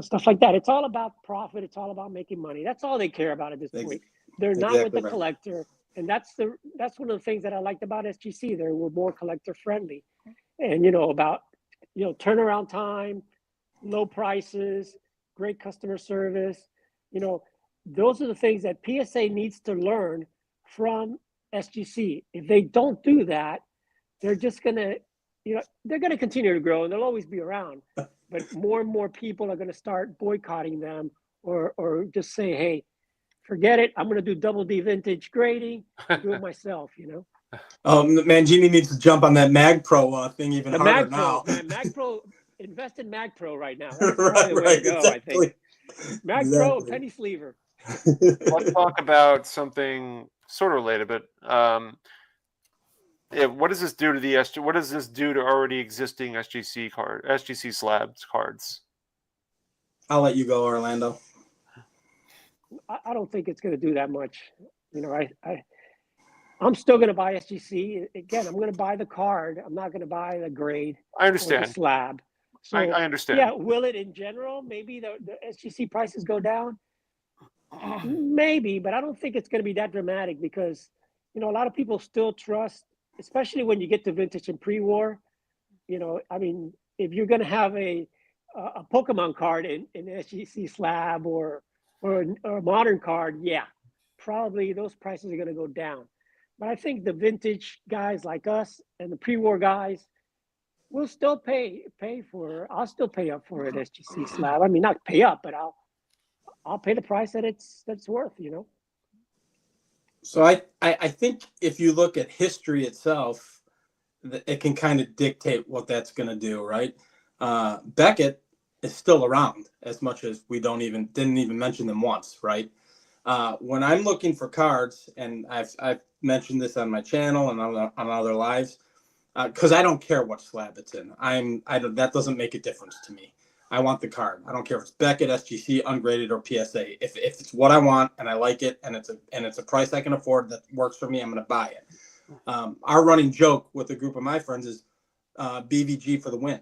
stuff like that. It's all about profit. It's all about making money. That's all they care about at this point. They're not with the collector. And that's one of the things that I liked about SGC. They were more collector friendly, and about turnaround time, low prices, great customer service. Those are the things that PSA needs to learn from SGC. If they don't do that, they're just gonna they're gonna continue to grow, and they'll always be around. But more and more people are gonna start boycotting them, or just say, hey, forget it. I'm going to do double D vintage grading. Do it myself, Mangini needs to jump on that Mag Pro thing even harder now. Man, Mag Pro, invest in Mag Pro right now. That's probably the way to go, exactly. I think. Mag Pro, penny sleever. Let's talk about something sort of related, but Yeah, what does this do to the SG? What does this do to already existing SGC slabs cards? I'll let you go, Orlando. I don't think it's going to do that much. I'm still going to buy SGC. Again, I'm going to buy the card. I'm not going to buy the grade I or the understand. slab. So I understand. yeah, will it in general? Maybe the SGC prices go down. Maybe, but I don't think it's going to be that dramatic because a lot of people still trust, especially when you get to vintage and pre-war. I mean, if you're going to have a Pokemon card in SGC slab or a modern card, yeah, probably those prices are going to go down. But I think the vintage guys like us and the pre-war guys will still pay for. I'll still pay up for an SGC slab. I mean, not pay up, but I'll pay the price that it's worth. So I think if you look at history itself, it can kind of dictate what that's going to do, right? Beckett is still around as much as we didn't even mention them once, right? When I'm looking for cards, and I've mentioned this on my channel and on other lives, because I don't care what slab it's in. That doesn't make a difference to me. I want the card. I don't care if it's Beckett, SGC, ungraded, or PSA. If it's what I want and I like it and it's a price I can afford that works for me, I'm going to buy it. Our running joke with a group of my friends is BVG for the win,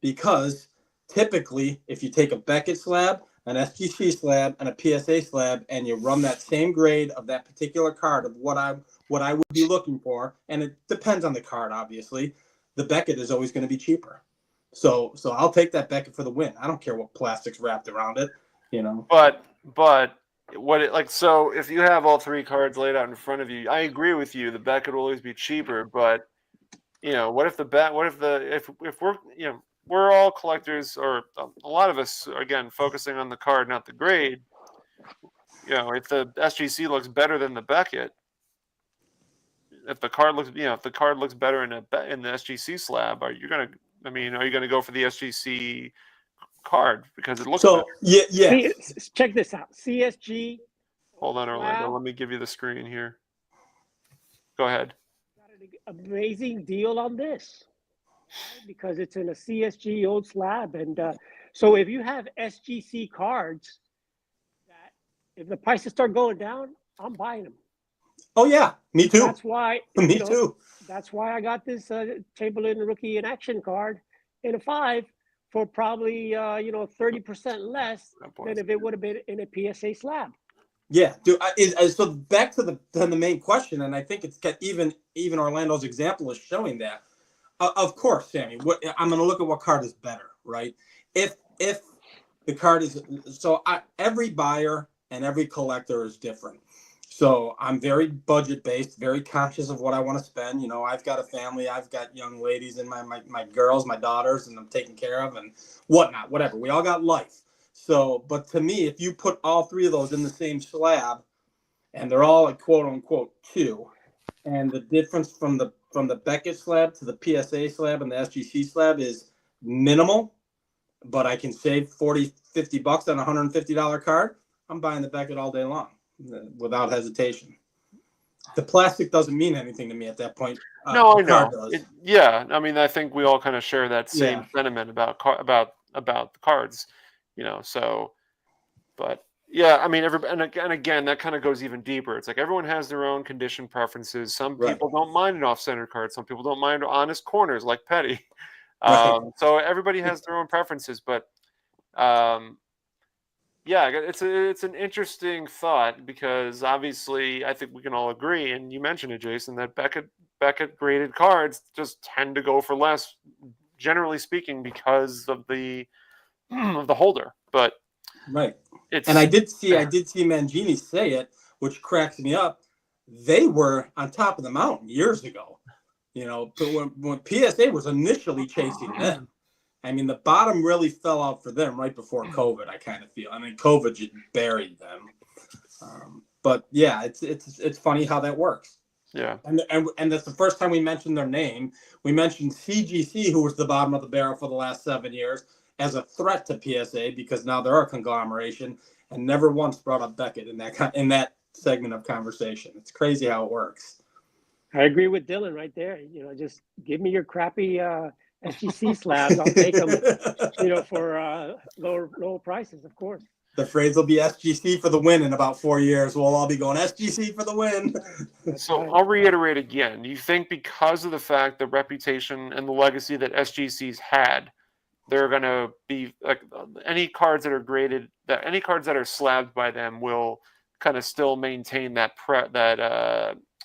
because typically if you take a Beckett slab, an SGC slab, and a PSA slab, and you run that same grade of that particular card of what I would be looking for, and it depends on the card, obviously, the Beckett is always going to be cheaper. So I'll take that Beckett for the win. I don't care what plastic's wrapped around it, But so if you have all three cards laid out in front of you, I agree with you. The Beckett will always be cheaper, but what if if we're all collectors, or a lot of us, again, focusing on the card, not the grade. If the SGC looks better than the Beckett, if the card looks better in the SGC slab, are you going to go for the SGC card because it looks better? Yeah. Check this out. CSG. Hold on, Orlando. Let me give you the screen here. Go ahead. Got an amazing deal on this, right? Because it's in a CSG old slab, and so if you have SGC cards, that if the prices start going down, I'm buying them. Oh yeah, me too. That's why me too. That's why I got this Chamberlain rookie in action card in a 5 for probably 30% less than if it would have been in a PSA slab. Yeah, dude. So back to the main question, and I think it's got even Orlando's example is showing that. Of course, Sammy. I'm going to look at what card is better, right? If the card is every buyer and every collector is different. So I'm very budget based, very conscious of what I want to spend. I've got a family, I've got young ladies and my girls, my daughters, and I'm taking care of and whatnot, whatever. We all got life. So, but to me, if you put all three of those in the same slab, and they're all like quote unquote 2, and the difference from the Beckett slab to the PSA slab and the SGC slab is minimal, but I can save $40-$50 on a $150 card, I'm buying the Beckett all day long without hesitation. The plastic doesn't mean anything to me at that point. No, I know. I think we all kind of share that same sentiment about the cards, So, but yeah, and again, that kind of goes even deeper. It's like everyone has their own condition preferences. Some people don't mind an off-center card. Some people don't mind honest corners like Petty. So everybody has their own preferences, but it's an interesting thought because obviously I think we can all agree, and you mentioned it, Jason, that Beckett graded cards just tend to go for less, generally speaking, because of the holder. But right. And I did see Mangini say it, which cracks me up. They were on top of the mountain years ago, but when PSA was initially chasing them. The bottom really fell out for them right before COVID, I kind of feel. COVID just buried them. But yeah, it's funny how that works. Yeah. And that's the first time we mentioned their name. We mentioned CGC, who was the bottom of the barrel for the last 7 years, as a threat to PSA because now they're a conglomeration, and never once brought up Beckett in that segment of conversation. It's crazy how it works. I agree with Dylan right there. Just give me your crappy SGC slabs. I'll take them, for lower prices, of course. The phrase will be SGC for the win in about 4 years. We'll all be going SGC for the win. So I'll reiterate again. You think because of the fact, the reputation and the legacy that SGC's had, they're going to be like any cards that are slabbed by them will kind of still maintain that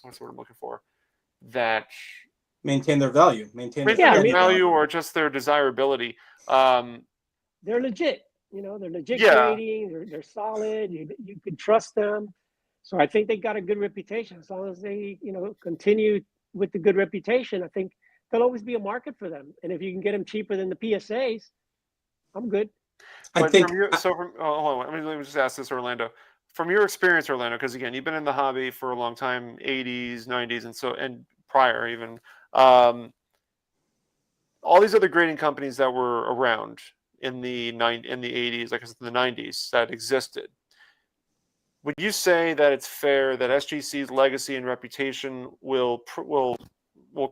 what's the word I'm looking for? That maintain their value, maintain their value, or just their desirability. They're legit. They're legit grading. They're solid. You can trust them. So I think they got a good reputation. As long as they continue with the good reputation, I think there'll always be a market for them. And if you can get them cheaper than the PSAs, I'm good. Hold on. Let me just ask this, Orlando. From your experience, Orlando, because again, you've been in the hobby for a long time, 80s, 90s, and prior even. All these other grading companies that were around in the 80s, like I said, in the 90s, that existed. Would you say that it's fair that SGC's legacy and reputation will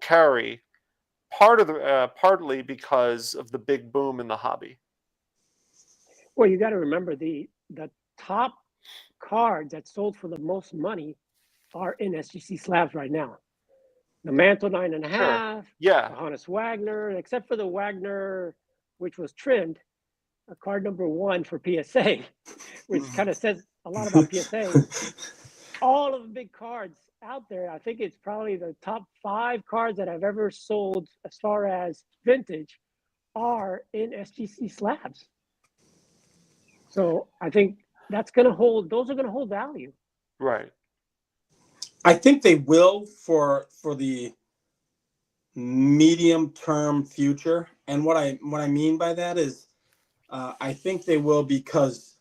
carry partly because of the big boom in the hobby? Well, you got to remember the top cards that sold for the most money are in SGC slabs right now. The Mantle 9.5, sure. Yeah, the Hannes Wagner, except for the Wagner, which was trimmed, a card number 1 for PSA, which kind of says a lot about PSA. All of the big cards out there, I think it's probably the top 5 cards that I've ever sold as far as vintage are in SGC slabs. So I think those are going to hold value. Right. I think they will for the medium term future. And what I mean by that is I think they will because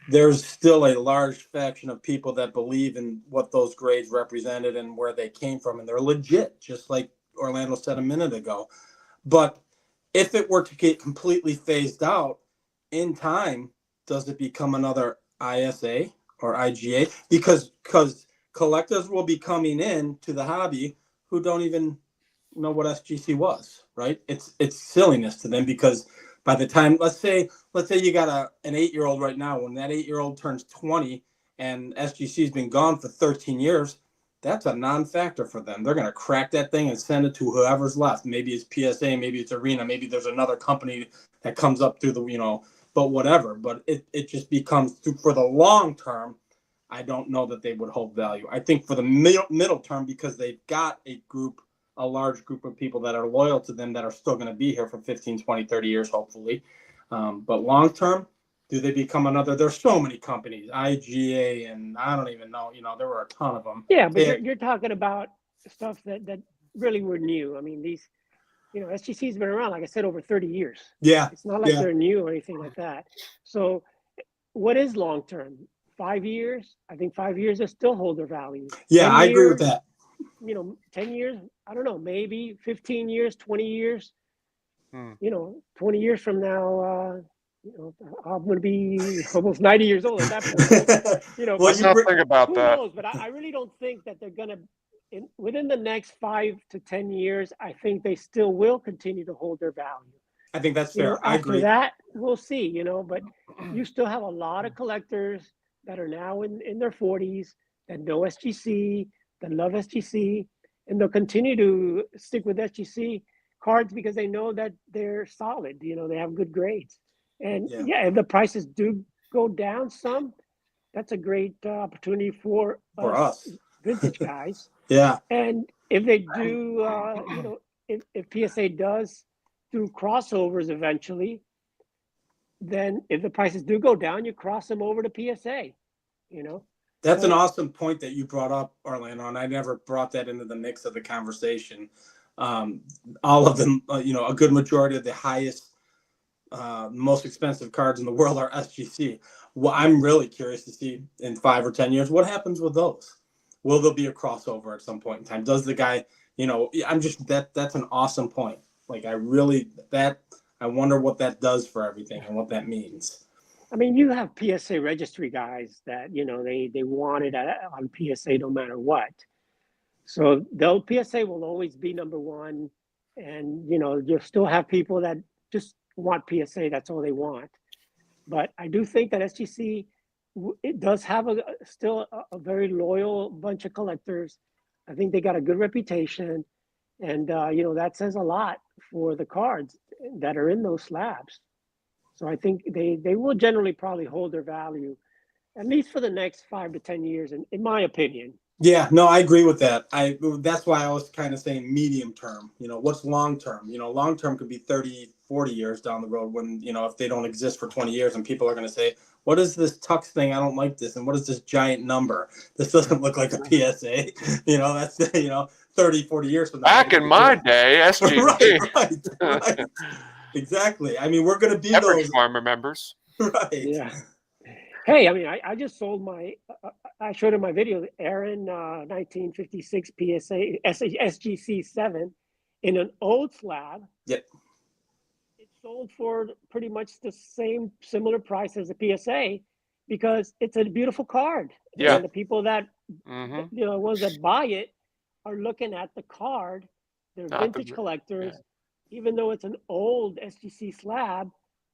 there's still a large faction of people that believe in what those grades represented and where they came from, and they're legit, just like Orlando said a minute ago. But if it were to get completely phased out in time, does it become another ISA or IGA? Because collectors will be coming in to the hobby who don't even know what SGC was, right? It's silliness to them because by the time, let's say you got an 8-year-old right now, when that 8-year-old turns 20 and SGC's been gone for 13 years, that's a non-factor for them. They're going to crack that thing and send it to whoever's left. Maybe it's PSA, maybe it's Arena, maybe there's another company that comes up through the, but whatever. But it just becomes, for the long term, I don't know that they would hold value. I think for the middle term, because they've got a large group of people that are loyal to them that are still going to be here for 15, 20, 30 years, hopefully. But long term, do they become another? There's so many companies, IGA, and I don't even know, there were a ton of them. Yeah, but you're talking about stuff that really were new. I mean, these, SGC's been around, like I said, over 30 years. Yeah. It's not like they're new or anything like that. So what is long term? 5 years? I think 5 years will still hold their value. Yeah, I agree with that. 10 years, I don't know, maybe 15 years, 20 years. 20 years from now, I'm going to be almost 90 years old at that point. Let's not think about that. Who knows? But I really don't think that they're going to, within the next 5 to 10 years, I think they still will continue to hold their value. I think that's fair. I agree. After that, we'll see, but you still have a lot of collectors that are now in their 40s that know SGC, that love SGC, and they'll continue to stick with SGC cards because they know that they're solid. They have good grades. And if the prices do go down some, that's a great opportunity for us vintage guys. Yeah. And if they do, if PSA does do crossovers eventually, then if the prices do go down, you cross them over to PSA. That's an awesome point that you brought up, Orlando, and I never brought that into the mix of the conversation. All of them, a good majority of the highest, most expensive cards in the world are SGC. Well, I'm really curious to see in 5 or 10 years what happens with those. Will there be a crossover at some point in time? Does the guy, that's an awesome point. Like I wonder what that does for everything and what that means. I mean, you have PSA registry guys that, they want it on PSA no matter what. So the PSA will always be number one, and you'll still have people that just want PSA. That's all they want. But I do think that SGC it does have still a very loyal bunch of collectors. I think they got a good reputation, and that says a lot for the cards that are in those slabs. So I think they will generally probably hold their value, at least for the next 5 to 10 years, in my opinion. Yeah, no, I agree with that. That's why I was kind of saying medium term. What's long term? Long term could be 30, 40 years down the road when, if they don't exist for 20 years and people are going to say, what is this tux thing? I don't like this. And what is this giant number? This doesn't look like a PSA. That's, 30, 40 years from now. Back in my day, SGC. Right. Exactly. I mean, we're going to be Every those. farm remembers. Right. Yeah. Hey, I mean, I just sold I showed in my video, Aaron 1956 PSA SGC 7 in an old slab. Yep. It sold for pretty much the same similar price as a PSA because it's a beautiful card. Yeah. And the people that, ones that buy it are looking at the card. They're vintage collectors. Yeah. Even though it's an old SGC slab,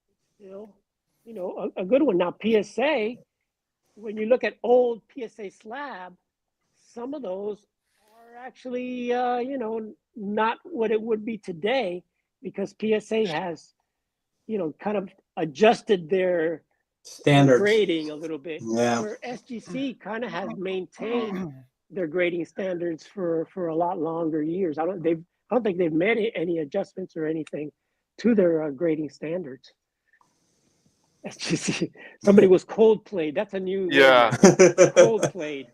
it's still, a good one. Now, PSA, when you look at old PSA slab, some of those are actually, not what it would be today because PSA has, kind of adjusted their standards grading a little bit. Yeah. Where SGC kind of has maintained their grading standards for a lot longer years. I don't think they've made any adjustments or anything to their grading standards. SGC. Somebody was cold played. That's a new cold played.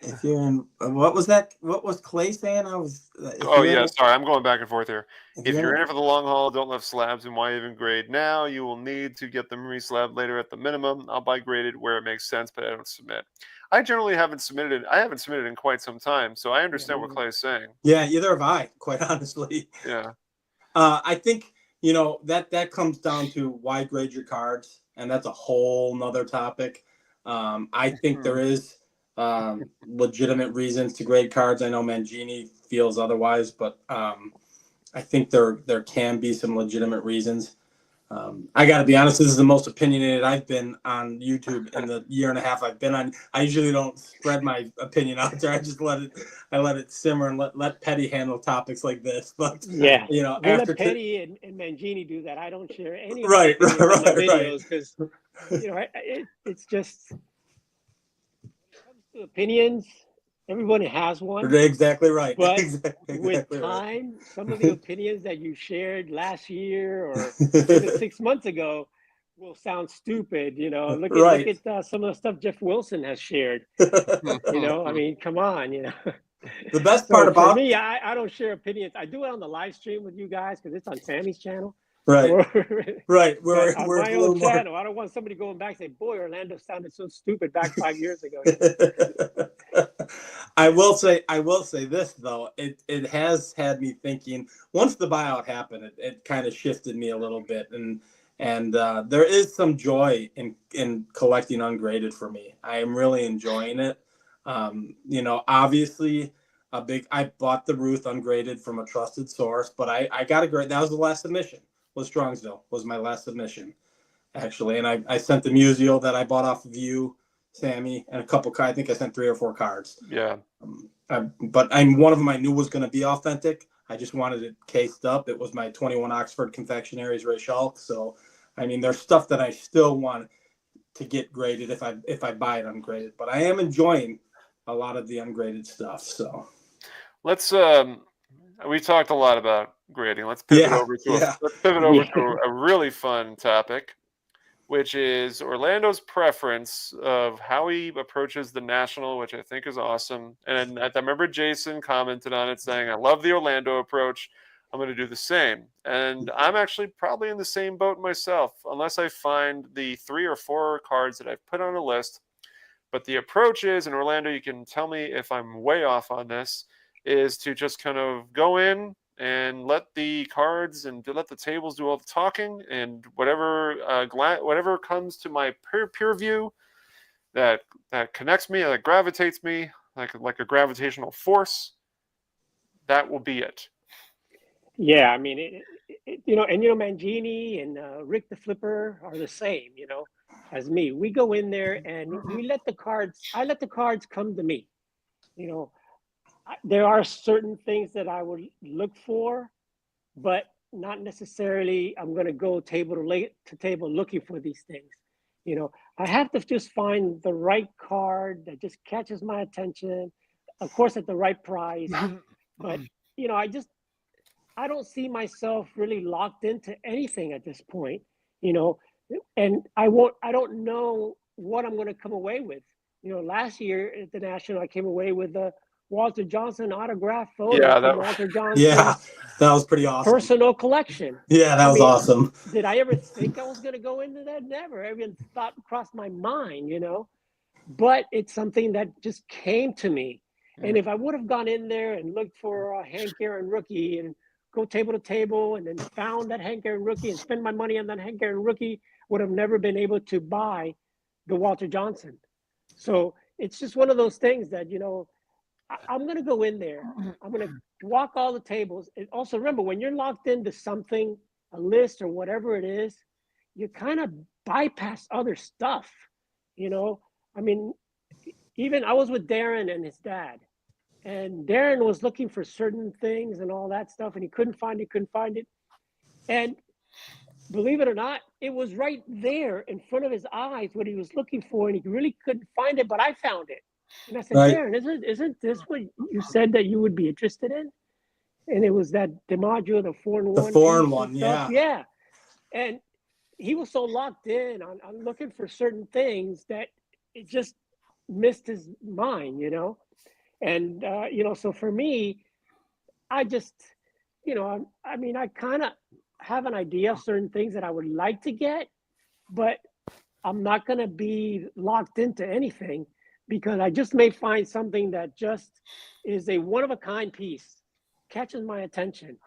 If you're in, what was that? What was Clay saying? Sorry, I'm going back and forth here. If you're in it for the long haul, don't love slabs, and why even grade now? You will need to get them re-slabbed later at the minimum. I'll buy graded where it makes sense, but I don't submit. I generally haven't submitted it. I haven't submitted in quite some time, so I understand what Clay is saying. Yeah, either have I, quite honestly. Yeah. I think that comes down to why grade your cards, and that's a whole nother topic. I think there is legitimate reasons to grade cards. I know Mangini feels otherwise, but I think there can be some legitimate reasons. I got to be honest, this is the most opinionated I've been on YouTube in the year and a half I've been on. I usually don't spread my opinion out there. I just let it simmer and let Petty handle topics like this. But yeah, after let Petty and Mangini do that. I don't share any of my videos because it's just when it comes to opinions. Everybody has one. Exactly right. But exactly with time, some of the opinions that you shared last year or even 6 months ago will sound stupid. Look at some of the stuff Jeff Wilson has shared. I mean, come on. The best part about for me, I don't share opinions. I do it on the live stream with you guys because it's on Sammy's channel. Right. Right. We're on my own channel. I don't want somebody going back and say, boy, Orlando sounded so stupid back 5 years ago. I will say this though. It has had me thinking once the buyout happened, it kind of shifted me a little bit. And there is some joy in collecting ungraded for me. I am really enjoying it. Obviously I bought the Ruth ungraded from a trusted source, but I got a grade. That was the last submission. Was Strongsville was my last submission, actually, and I sent the Musial that I bought off of you, Sammy, and a couple. I think I sent 3 or 4 cards. Yeah. But one of them I knew was going to be authentic. I just wanted it cased up. It was my 21 Oxford Confectionaries Ray Schalk. So, I mean, there's stuff that I still want to get graded if I buy it ungraded. But I am enjoying a lot of the ungraded stuff. So, let's we talked a lot about grading. Let's pivot over to a really fun topic, which is Orlando's preference of how he approaches the National, which I think is awesome. And I remember Jason commented on it saying, I love the Orlando approach. I'm going to do the same. And I'm actually probably in the same boat myself, unless I find the 3 or 4 cards that I've put on a list. But the approach is, in Orlando, you can tell me if I'm way off on this, is to just kind of go in and let the cards and let the tables do all the talking, and whatever comes to my peer view that connects me, that gravitates me like a gravitational force, that will be it. Yeah, I mean, and Mangini and Rick the Flipper are the same, as me. We go in there and I let the cards come to me. There are certain things that I would look for, but not necessarily I'm going to go table to table looking for these things. I have to just find the right card that just catches my attention, of course, at the right price. But, I don't see myself really locked into anything at this point, and I don't know what I'm going to come away with. Last year at the National, I came away with a Walter Johnson autograph photo from Walter Johnson's that was pretty awesome. Personal collection. Yeah, that was awesome. Did I ever think I was going to go into that? Never. Even thought crossed my mind, but it's something that just came to me. And if I would have gone in there and looked for a Hank Aaron rookie and go table to table and then found that Hank Aaron rookie and spend my money on that Hank Aaron rookie, would have never been able to buy the Walter Johnson. So it's just one of those things that, I'm going to go in there. I'm going to walk all the tables. And also remember, when you're locked into something, a list or whatever it is, you kind of bypass other stuff. I mean, even I was with Darren and his dad, and Darren was looking for certain things and all that stuff, and he couldn't find it. And believe it or not, it was right there in front of his eyes what he was looking for, and he really couldn't find it, but I found it. And I said, right. Darren, isn't this what you said that you would be interested in? And it was that DiMaggio, the 4-in-1. The 4-in-1, yeah. Yeah. And he was so locked in on looking for certain things that it just missed his mind, And, so for me, I just, I kind of have an idea of certain things that I would like to get, but I'm not going to be locked into anything, because I just may find something that just is a one-of-a-kind piece, catches my attention.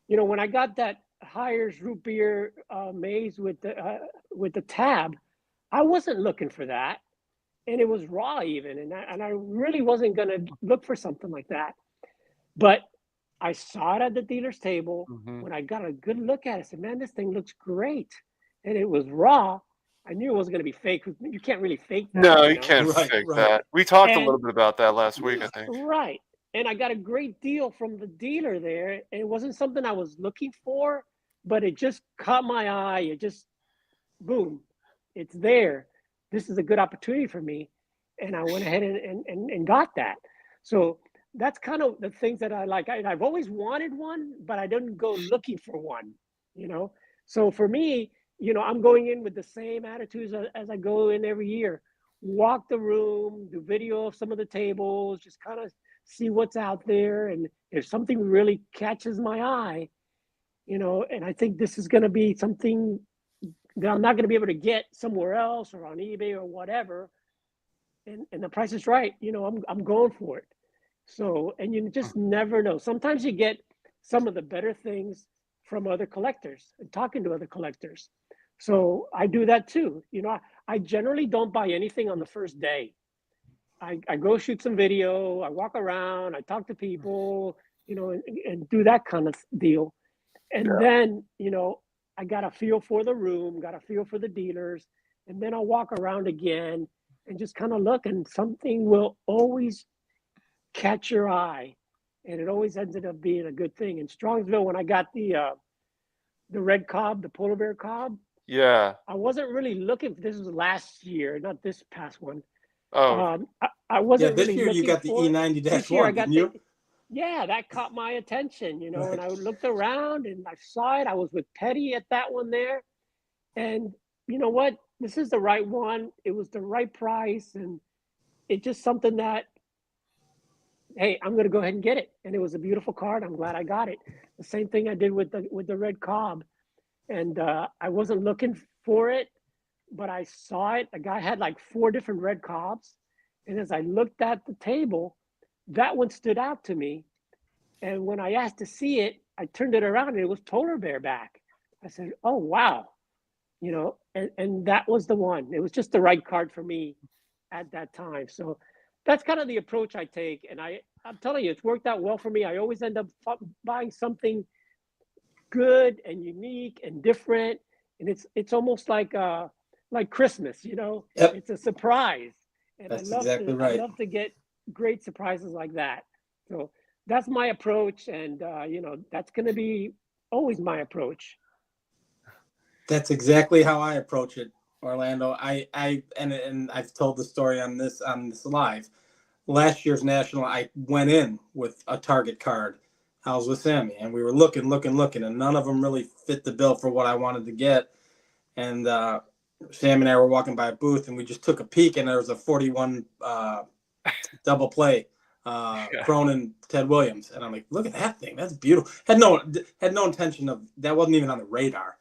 When I got that Hires root beer maze with the tab, I wasn't looking for that, and it was raw even, and I really wasn't going to look for something like that. But I saw it at the dealer's table. When I got a good look at it, I said, man, this thing looks great, and it was raw. I knew it wasn't going to be fake. You can't really fake that. No, you can't fake that. We talked a little bit about that last week, I think. Right. And I got a great deal from the dealer there. And it wasn't something I was looking for, but it just caught my eye. It just, boom, it's there. This is a good opportunity for me. And I went ahead and got that. So that's kind of the things that I like. I've always wanted one, but I didn't go looking for one, So for me, I'm going in with the same attitudes as I go in every year. Walk the room, do video of some of the tables, just kind of see what's out there. And if something really catches my eye, and I think this is going to be something that I'm not going to be able to get somewhere else or on eBay or whatever, and the price is right, I'm going for it. So, and you just never know. Sometimes you get some of the better things from other collectors and talking to other collectors. So I do that too. I generally don't buy anything on the first day. I go shoot some video, I walk around, I talk to people, and do that kind of deal. And then, I got a feel for the room, got a feel for the dealers, and then I'll walk around again and just kind of look, and something will always catch your eye, and it always ends up being a good thing. In Strongsville, when I got the red cob, the polar bear cob, I wasn't really looking. This was last year, not this past one. I wasn't this really year looking you got the E90-1, didn't you? That caught my attention, and I looked around and I saw it. I was with Petty at that one there. And you know what? This is the right one. It was the right price. And it's just something that, hey, I'm going to go ahead and get it. And it was a beautiful card. I'm glad I got it. The same thing I did with the red cob. And I wasn't looking for it, but I saw it. A guy had like 4 different red cobs. And as I looked at the table, that one stood out to me. And when I asked to see it, I turned it around and it was polar bear back. I said, oh, wow. And that was the one. It was just the right card for me at that time. So that's kind of the approach I take. And I I'm telling you, it's worked out well for me. I always end up buying something good and unique and different, and it's almost like Christmas, you know. Yep. It's a surprise, and That's exactly I right. love to get great surprises like that. So that's my approach, and you know, that's going to be always my approach. That's exactly how I approach it, Orlando. And I've told the story on this live. Last year's national, I went in with a Target card. I was with Sammy, and we were looking, and none of them really fit the bill for what I wanted to get. And Sam and I were walking by a booth, and we just took a peek, and there was a 41 double play, Cronin, Ted Williams, and I'm like, look at that thing, that's beautiful. Had no intention of that. Wasn't even on the radar.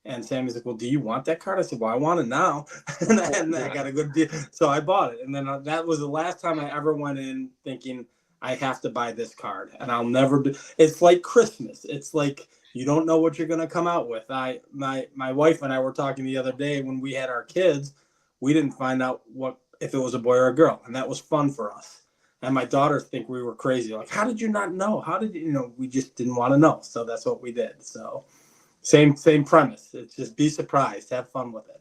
And Sammy's like, well, do you want that card? I said, well, I want it now. and I got a good deal. So I bought it. And then that was the last time I ever went in thinking I have to buy this card. And I'll never do. It's like Christmas. It's like you don't know what you're going to come out with. My wife and I were talking the other day when we had our kids. We didn't find out if it was a boy or a girl. And that was fun for us. And my daughters think we were crazy. Like, how did you not know? How did you know? We just didn't want to know. So that's what we did. So. Same premise. It's just be surprised, have fun with it.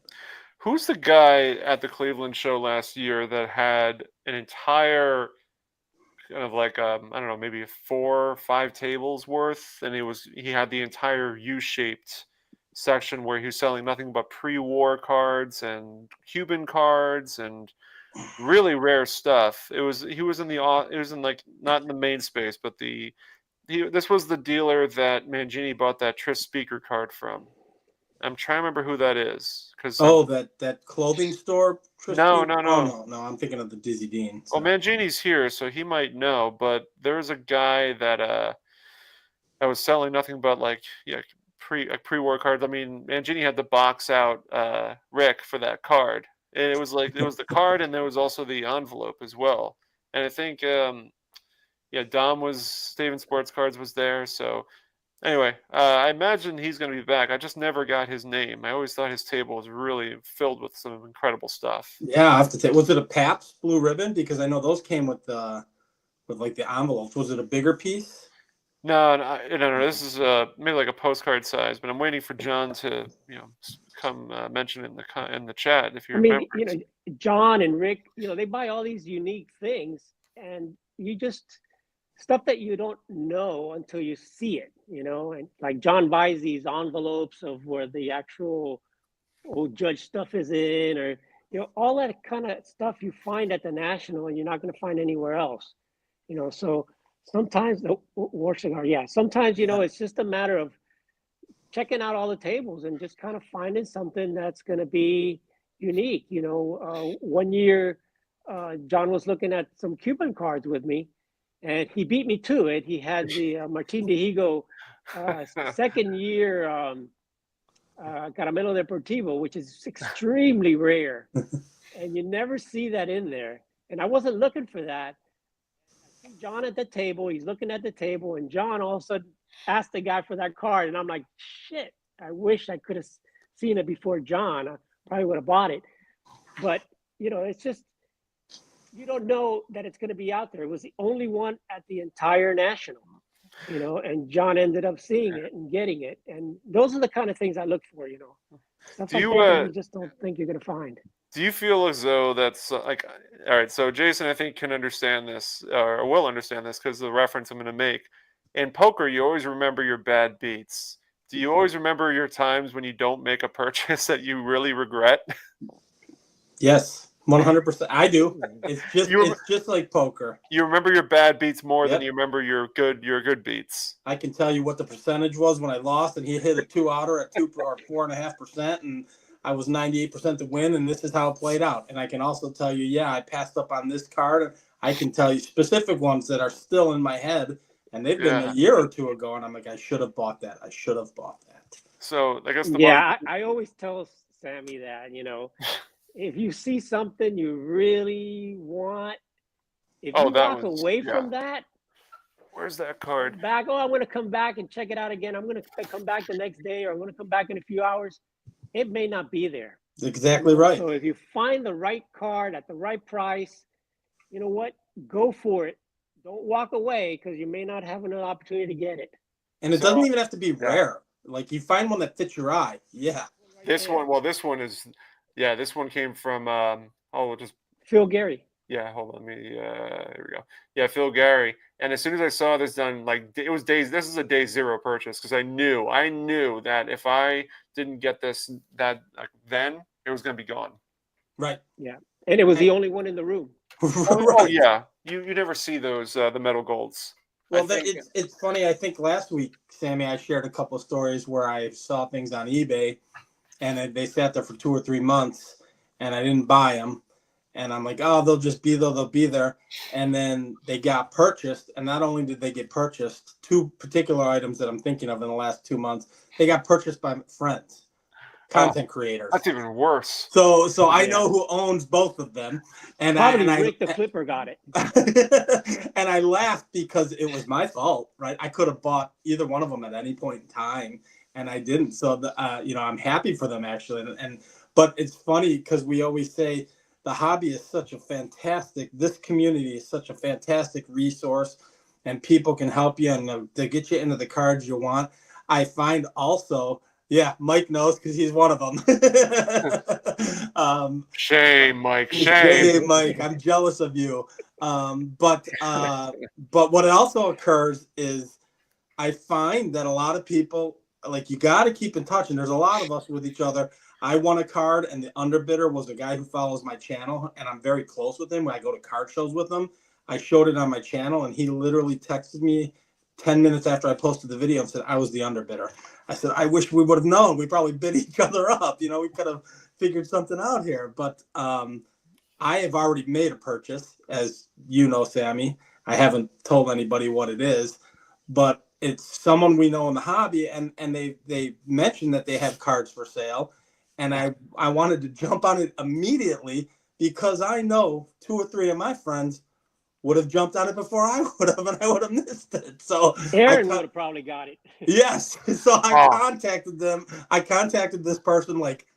Who's the guy at the Cleveland show last year that had an entire kind of like I don't know, maybe 4 or 5 tables worth, and he had the entire U-shaped section where he was selling nothing but pre-war cards and Cuban cards and really rare stuff. He was in like not in the main space, but this was the dealer that Mangini bought that Tris Speaker card from. I'm trying to remember who that is. That clothing store? No. Oh, no. I'm thinking of the Dizzy Dean. So. Well, Mangini's here, so he might know. But there was a guy that was selling nothing but pre-war cards. I mean, Mangini had the box out Rick for that card, and it was the card, and there was also the envelope as well. And I think. Steven Sports Cards was there. So anyway, I imagine he's going to be back. I just never got his name. I always thought his table was really filled with some incredible stuff. Yeah, I have to say, was it a Pabst Blue Ribbon? Because I know those came with like the envelopes. Was it a bigger piece? No. This is maybe like a postcard size, but I'm waiting for John to come mention it in the chat if you remember. I mean, John and Rick, they buy all these unique things, and you just. Stuff that you don't know until you see it, and like John buys these envelopes of where the actual old Judge stuff is in, or all that kind of stuff you find at the National and you're not going to find anywhere else, so sometimes sometimes it's just a matter of checking out all the tables and just kind of finding something that's going to be unique. One year John was looking at some Cuban cards with me, and he beat me to it. He had the Martin de Higo second year Caramelo Deportivo, which is extremely rare. And you never see that in there. And I wasn't looking for that. I see John at the table. He's looking at the table. And John all of a sudden asked the guy for that card. And I'm like, shit, I wish I could have seen it before John. I probably would have bought it. But, it's just, you don't know that it's going to be out there. It was the only one at the entire National, and John ended up seeing it and getting it. And those are the kind of things I look for, Stuff like that you just don't think you're going to find. Do you feel as though that's like, all right, so Jason, I think, can understand this or will understand this because of the reference I'm going to make. In poker, you always remember your bad beats. Do you always remember your times when you don't make a purchase that you really regret? Yes. 100%. I do. It's just like poker. You remember your bad beats more than you remember your good beats. I can tell you what the percentage was when I lost, and he hit a 2-outer at 2 or 4.5%, and I was 98% to win, and this is how it played out. And I can also tell you, I passed up on this card. And I can tell you specific ones that are still in my head, and they've been a year or two ago, and I'm like, I should have bought that. So I guess I always tell Sammy that, if you see something you really want, if you walk away from that, where's that card? I'm going to come back and check it out again. I'm going to come back the next day, or I'm going to come back in a few hours. It may not be there. That's exactly right. So if you find the right card at the right price, you know what? Go for it. Don't walk away because you may not have an opportunity to get it. And it So- doesn't even have to be Yeah. rare. Like you find one that fits your eye. Yeah. Right This there. one, well, this one is, yeah, this one came from, we'll just, Phil Gary. yeah, hold on, here we go. Yeah, Phil Gary. And as soon as I saw this done, like it was this is a day zero purchase because I knew that if I didn't get this, then it was going to be gone. Right. Yeah. And it was the only one in the room. Oh yeah, you never see those the metal golds. Well, I think- it's funny. I think last week, Sammy, I shared a couple of stories where I saw things on eBay, and they sat there for 2 or 3 months, and I didn't buy them. And I'm like, oh, they'll just be there. They'll be there. And then they got purchased. And not only did they get purchased, 2 particular items that I'm thinking of in the last 2 months, they got purchased by friends, content creators. That's even worse. So I know who owns both of them. And Probably I Rick the Flipper got it. and I laughed because it was my fault, right? I could have bought either one of them at any point in time, and I didn't. So I'm happy for them actually. But it's funny because we always say the hobby is this community is such a fantastic resource, and people can help you and to get you into the cards you want. I find also, yeah, Mike knows because he's one of them. Shame, Mike. Hey, Shame. Mike, I'm jealous of you. But what also occurs is I find that a lot of people, like, you got to keep in touch, and there's a lot of us with each other. I won a card, and the underbidder was a guy who follows my channel, and I'm very close with him. When I go to card shows with him, I showed it on my channel, and he literally texted me 10 minutes after I posted the video and said I was the underbidder. I said, I wish we would have known. We probably bid each other up. We could have figured something out here. But I have already made a purchase, as you know, Sammy. I haven't told anybody what it is, but it's someone we know in the hobby, and they mentioned that they have cards for sale. And I wanted to jump on it immediately because I know 2 or 3 of my friends would have jumped on it before I would have, and I would have missed it. So Aaron would have probably got it. Yes. So I contacted them. I contacted this person. Like,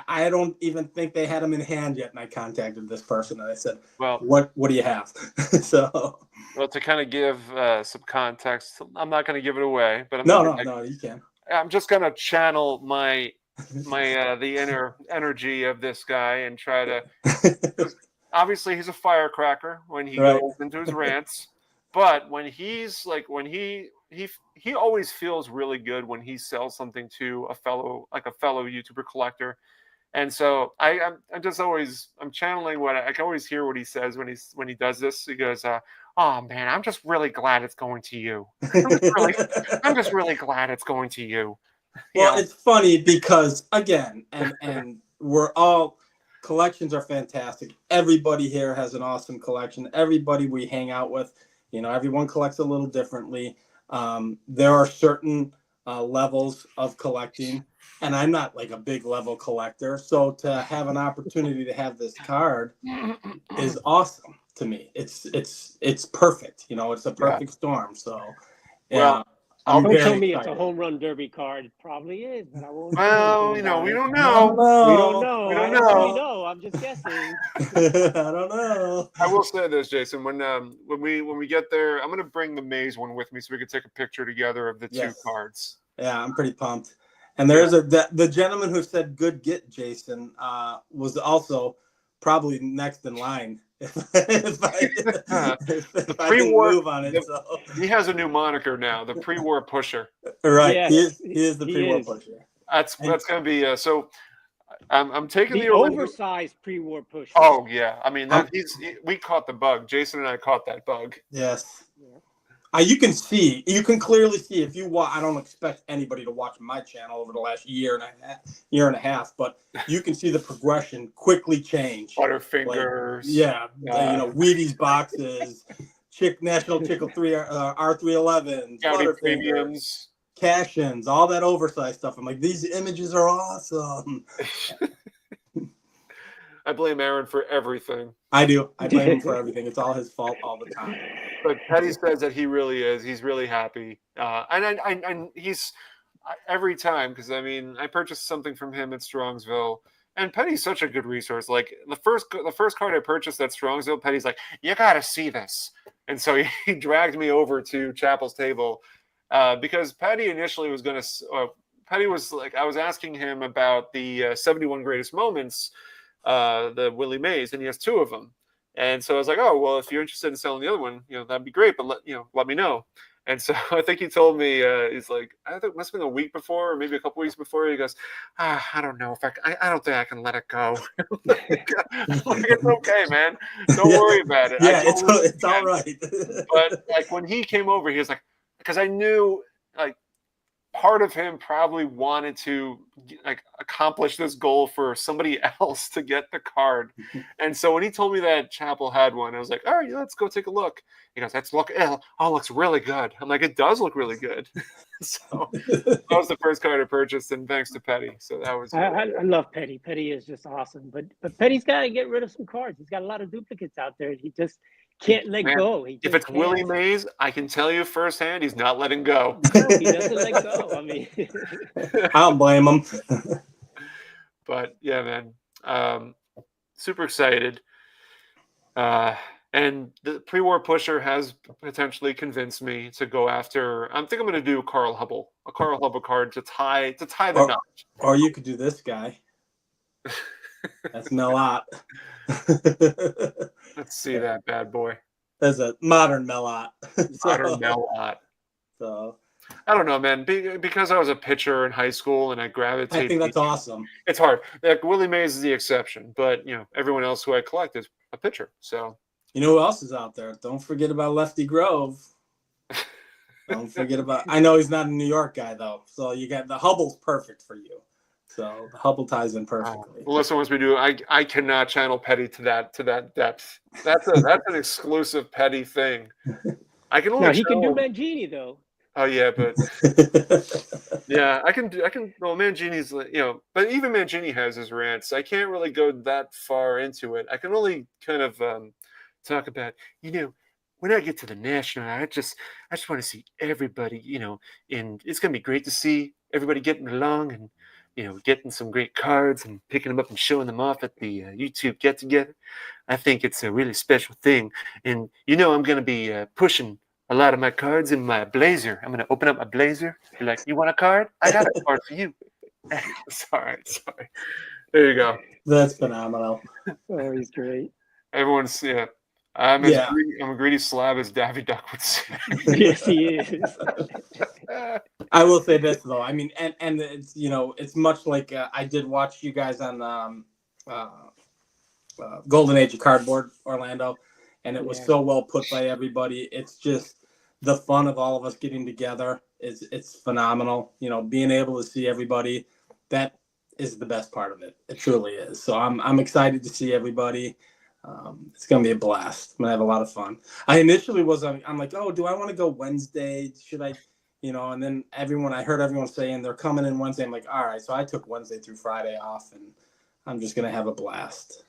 I don't even think they had them in hand yet. And I contacted this person and I said, well, what do you have? So, well, to kind of give some context, I'm not going to give it away, but no, you can. I'm just going to channel my the inner energy of this guy and try to. Obviously, he's a firecracker when he goes into his rants, but when he's like he always feels really good when he sells something to a fellow YouTuber collector, and so I'm channeling what I can always hear what he says when he does this. He goes, "Oh man, I'm just really glad it's going to you. I'm just really glad it's going to you." Well, it's funny because again, and we're all. Collections are fantastic. Everybody here has an awesome collection. Everybody we hang out with, everyone collects a little differently. There are certain levels of collecting, and I'm not like a big level collector. So to have an opportunity to have this card is awesome to me. It's perfect. It's a perfect storm. So yeah. Well, don't tell me it's a home run derby card. It probably is, but I won't. Well, we don't know. We don't know. We don't I know. know. I'm just guessing. I don't know. I will say this, Jason. When we get there, I'm gonna bring the maze one with me so we can take a picture together of the 2 cards. Yeah, I'm pretty pumped. And there's the gentleman who said "good get," Jason, was also probably next in line. If I didn't move on it, so. He has a new moniker now, the pre-war pusher. Right, Yes, he is the pre-war pusher. That's gonna be so. I'm taking the oversized pre-war pusher. Oh yeah, I mean we caught the bug. Jason and I caught that bug. Yes. Yeah. You can clearly see if you watch. I don't expect anybody to watch my channel over the last year and a half, but you can see the progression quickly change. Butterfingers, Wheaties boxes, National Chickle 3 R311s, Gouty premiums, cash-ins, all that oversized stuff. I'm like, these images are awesome. I blame Aaron for everything. I do. I blame him for everything. It's all his fault all the time. But Petty says that he really is. He's really happy. And he's every time, because I purchased something from him at Strongsville, and Petty's such a good resource. Like the first card I purchased at Strongsville, Petty's like, "You got to see this," And so he dragged me over to Chappell's table because Petty initially was going to. Petty was like, I was asking him about the 71 greatest moments, the Willie Mays, and he has 2 of them. And so I was like, oh, well, if you're interested in selling the other one, that'd be great, but let me know. And so I think he told me, he's like, I think it must have been a week before, or maybe a couple weeks before. He goes, I don't know if I don't think I can let it go. I'm like, it's okay, man. Don't worry about it. Yeah, it's all right. But like when he came over, he was like, because I knew like part of him probably wanted to like accomplish this goal for somebody else to get the card. And so when he told me that Chappell had one, I was like, all right, let's go take a look. He goes, looks really good. I'm like, it does look really good. So that was the first card I purchased, and thanks to Petty. So that was I love Petty. Petty is just awesome. But Petty's got to get rid of some cards. He's got a lot of duplicates out there. He just can't let go. If it's Willie Mays, I can tell you firsthand, he's not letting go. No, he doesn't let go. I mean, I don't blame him. But yeah, man, super excited. And the pre-war pusher has potentially convinced me to go after. I think I'm going to do a Carl Hubble card to tie the knot. Or you could do this guy. That's Melot. Let's see that bad boy. That's a modern Melot. Modern Melot. So I don't know, man. Because I was a pitcher in high school and I gravitated. I think that's awesome. It's hard. Like Willie Mays is the exception, but everyone else who I collect is a pitcher. So you know who else is out there? Don't forget about Lefty Grove. Don't forget about. I know he's not a New York guy though, so you got the Hubble's perfect for you. So the Hubble ties in perfectly. Well, listen, once we do, I cannot channel Petty to that depth. That's an exclusive Petty thing. I can only. No, he can do Mangini though. Oh yeah, but yeah, I can. Well, Mangini's but even Mangini has his rants. I can't really go that far into it. I can only kind of talk about when I get to the national, I just want to see everybody. And it's gonna be great to see everybody getting along and getting some great cards and picking them up and showing them off at the YouTube get together. I think it's a really special thing, and I'm gonna be pushing a lot of my cards in my blazer. I'm going to open up my blazer. Be like, you want a card? I got a card for you. Sorry. There you go. That's phenomenal. Oh, he's great. Everyone's, I'm a greedy slab as Daffy Duck would say. Yes, he is. I will say this, though. I mean, and it's, it's much like I did watch you guys on Golden Age of Cardboard, Orlando. And it was so well put by everybody. It's just the fun of all of us getting together. It's phenomenal. Being able to see everybody, that is the best part of it. It truly is. So I'm excited to see everybody. It's gonna be a blast. I'm gonna have a lot of fun. I initially I'm like, oh, do I want to go Wednesday? Should I? And then I heard everyone saying they're coming in Wednesday. I'm like, all right. So I took Wednesday through Friday off, and I'm just gonna have a blast.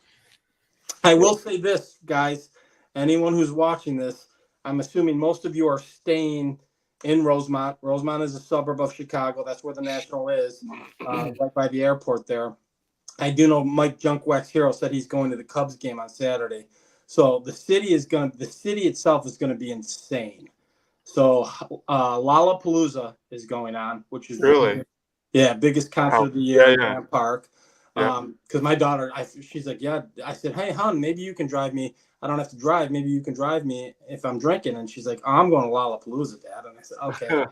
I will say this, guys. Anyone who's watching this, I'm assuming most of you are staying in Rosemont. Rosemont is a suburb of Chicago. That's where the National is, right by the airport there. I do know Mike Junkwax Hero said he's going to the Cubs game on Saturday. So the city itself is going to be insane. So Lollapalooza is going on, which is really, biggest concert of the year in Grand Park. Yeah. Because my daughter, she's like, yeah. I said, hey, hon, maybe you can drive me. I don't have to drive. Maybe you can drive me if I'm drinking. And she's like, oh, I'm going to Lollapalooza, Dad. And I said, okay.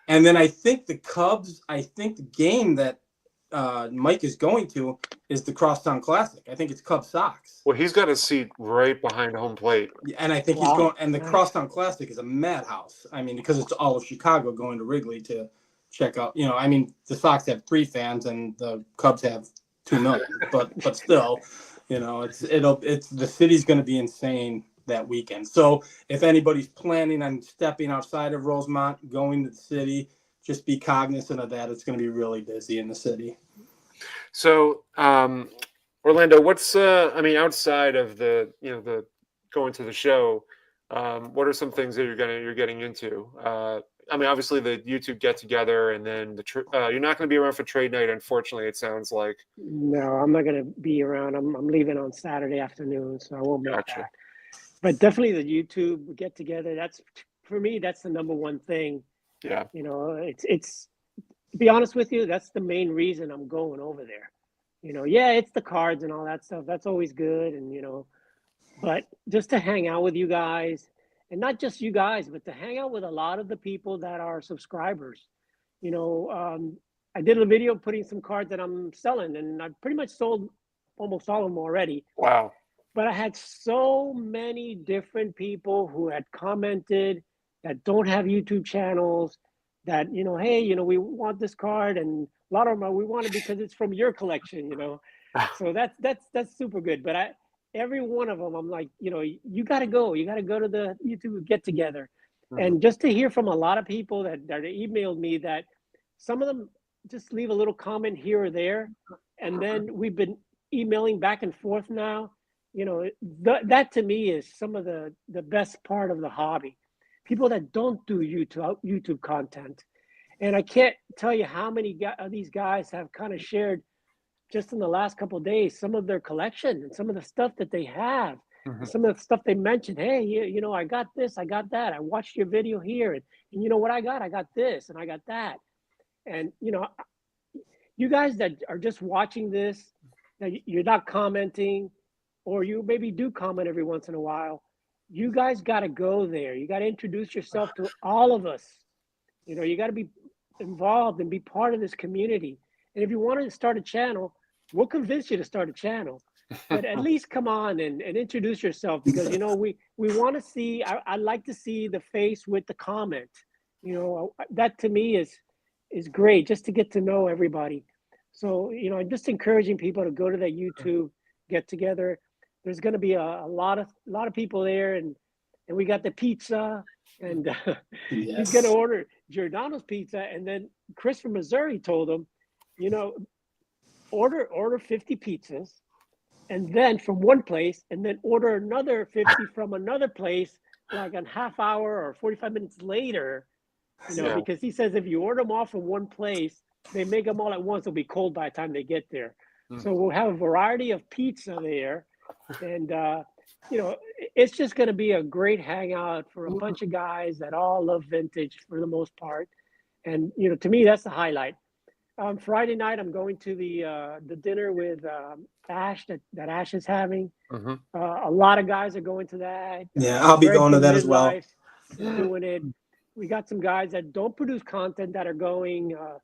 And then I think the game that Mike is going to is the Crosstown Classic. I think it's Cubs Sox. Well, he's got a seat right behind home plate. And I think he's going. And the Crosstown Classic is a madhouse. I mean, because it's all of Chicago going to Wrigley to check out. The Sox have 3 fans and the Cubs have 2 million. But still. It's the city's going to be insane that weekend. So if anybody's planning on stepping outside of Rosemont, going to the city, just be cognizant of that. It's going to be really busy in the city. So, Orlando, what's outside of the the going to the show, what are some things that you're getting into? Obviously the YouTube get together, and then you're not going to be around for trade night. Unfortunately, it sounds like. No, I'm not going to be around. I'm leaving on Saturday afternoon, so I won't make that. But definitely the YouTube get together. That's for me. That's the number one thing. Yeah. You know, it's to be honest with you, that's the main reason I'm going over there. You know, yeah, it's the cards and all that stuff. That's always good, and but just to hang out with you guys, and not just you guys, but to hang out with a lot of the people that are subscribers. You know, I did a video putting some cards that I'm selling, and I pretty much sold almost all of them already. Wow. But I had so many different people who had commented that don't have YouTube channels that, hey, we want this card, and a lot of them are, we want it because it's from your collection. So that's super good. But every one of them, I'm like, you got to go to the YouTube get together. And just to hear from a lot of people that emailed me that some of them just leave a little comment here or there, and then we've been emailing back and forth now. That to me is some of the best part of the hobby. People that don't do YouTube content, and I can't tell you how many of these guys have kind of shared just in the last couple of days some of their collection and some of the stuff that they have, and some of the stuff they mentioned. Hey, I got this, I got that. I watched your video here, and you know what I got? I got this, and I got that. And you guys that are just watching this, that you're not commenting, or you maybe do comment every once in a while, you guys got to go there. You got to introduce yourself to all of us. You got to be involved and be part of this community. And if you want to start a channel, we'll convince you to start a channel. But at least come on and introduce yourself, because we want to see. I like to see the face with the comment. That to me is great, just to get to know everybody. So I'm just encouraging people to go to that YouTube get together. There's going to be a lot of people there, and we got the pizza, and Yes. he's going to order Giordano's pizza, and then Chris from Missouri told him, order 50 pizzas, and then from one place, and then order another 50 from another place, like a half hour or 45 minutes later, because he says if you order them all from one place, they make them all at once. They'll be cold by the time they get there. So we'll have a variety of pizza there. And, it's just going to be a great hangout for a bunch of guys that all love vintage for the most part. And, to me, that's the highlight. Friday night, I'm going to the dinner with Ash that Ash is having. A lot of guys are going to that. Yeah, I'll be going to that as well. Doing it. We got some guys that don't produce content that are going. A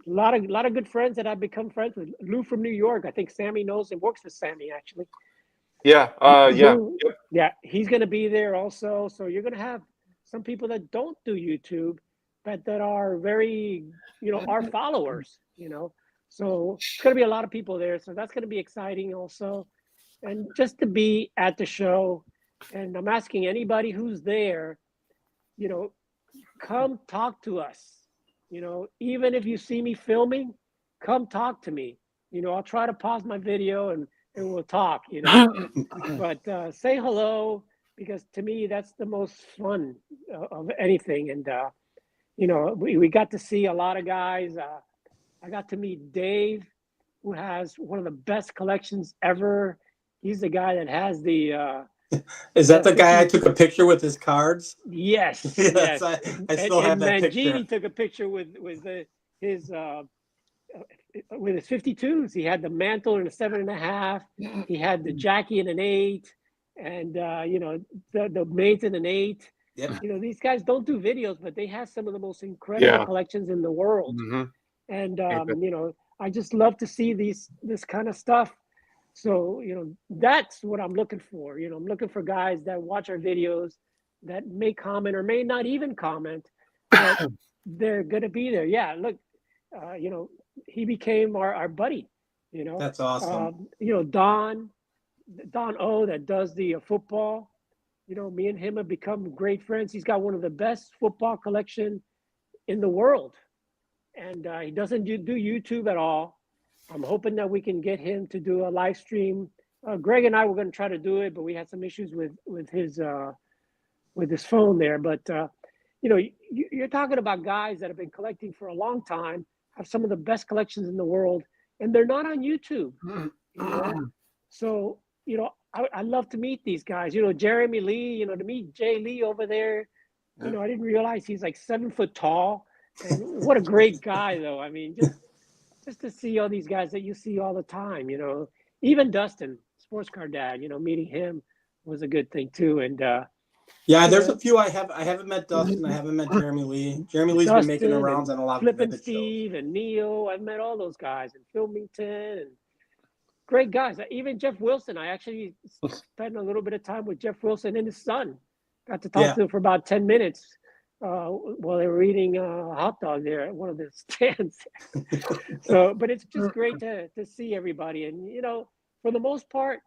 lot of good friends that I've become friends with. Lou from New York, I think Sammy knows and works with Sammy actually. Yeah. Lou, yeah, he's going to be there also. So you're going to have some people that don't do YouTube, but that are very, our followers. So it's going to be a lot of people there. So that's going to be exciting also, and just to be at the show. And I'm asking anybody who's there, come talk to us. Even if you see me filming, come talk to me. I'll try to pause my video and we'll talk, but say hello, because to me, that's the most fun of anything. And, we got to see a lot of guys. I got to meet Dave, who has one of the best collections ever. He's the guy that has the, is that the guy I took a picture with his cards? Yes. Yes. I still have that Mangini picture. took a picture with his 52s. He had the mantle in a 7.5. He had the Jackie in an 8, and the maids in an 8. Yep. These guys don't do videos, but they have some of the most incredible collections in the world. And I just love to see this kind of stuff. So, that's what I'm looking for. I'm looking for guys that watch our videos that may comment or may not even comment, but they're going to be there. Yeah, look, he became our buddy, That's awesome. Don O that does the football, me and him have become great friends. He's got one of the best football collection in the world. And he doesn't do YouTube at all. I'm hoping that we can get him to do a live stream. Greg and I were going to try to do it, but we had some issues with his phone there. But you're talking about guys that have been collecting for a long time, have some of the best collections in the world, and they're not on YouTube. So I love to meet these guys. Jeremy Lee. To meet Jay Lee over there. Yeah. I didn't realize he's like 7 foot tall, and what a great guy, though. I mean, just to see all these guys that you see all the time. Even Dustin, sports car dad. Meeting him was a good thing too. And yeah, there's a few I haven't met Dustin. I haven't met Jeremy Lee. Jeremy Lee's been making the rounds on a lot of Flippin' Vivid Steve shows. and Neo. I've met all those guys, and Filmington, and great guys. Even Jeff Wilson. I actually spent a little bit of time with Jeff Wilson and his son. Got to talk to him for about 10 minutes while they were eating a hot dog there at one of the stands. But it's just great to see everybody. And, for the most part,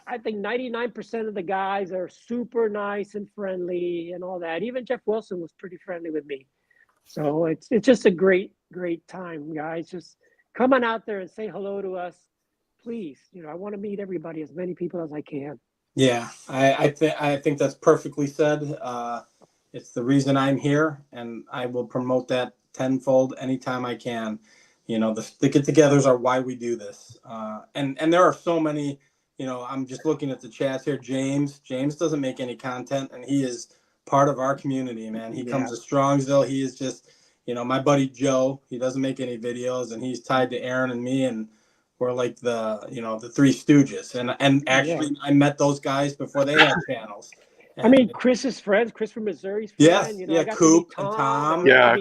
I think 99% of the guys are super nice and friendly and all that. Even Jeff Wilson was pretty friendly with me. So it's just a great, great time, guys. Just come on out there and say hello to us, please. I want to meet everybody, as many people as I can. Yeah, I think that's perfectly said. It's the reason I'm here, and I will promote that tenfold anytime I can. The get-togethers are why we do this. And there are so many. I'm just looking at the chats here. James doesn't make any content, and he is part of our community, man. He comes to Strongsville. He is just, my buddy Joe. He doesn't make any videos, and he's tied to Aaron and me, and we're like the Three Stooges. And actually, I met those guys before they had channels. I mean, Chris's friends, Chris from Missouri's friend. Yes, I got Coop to meet and Tom. Yeah,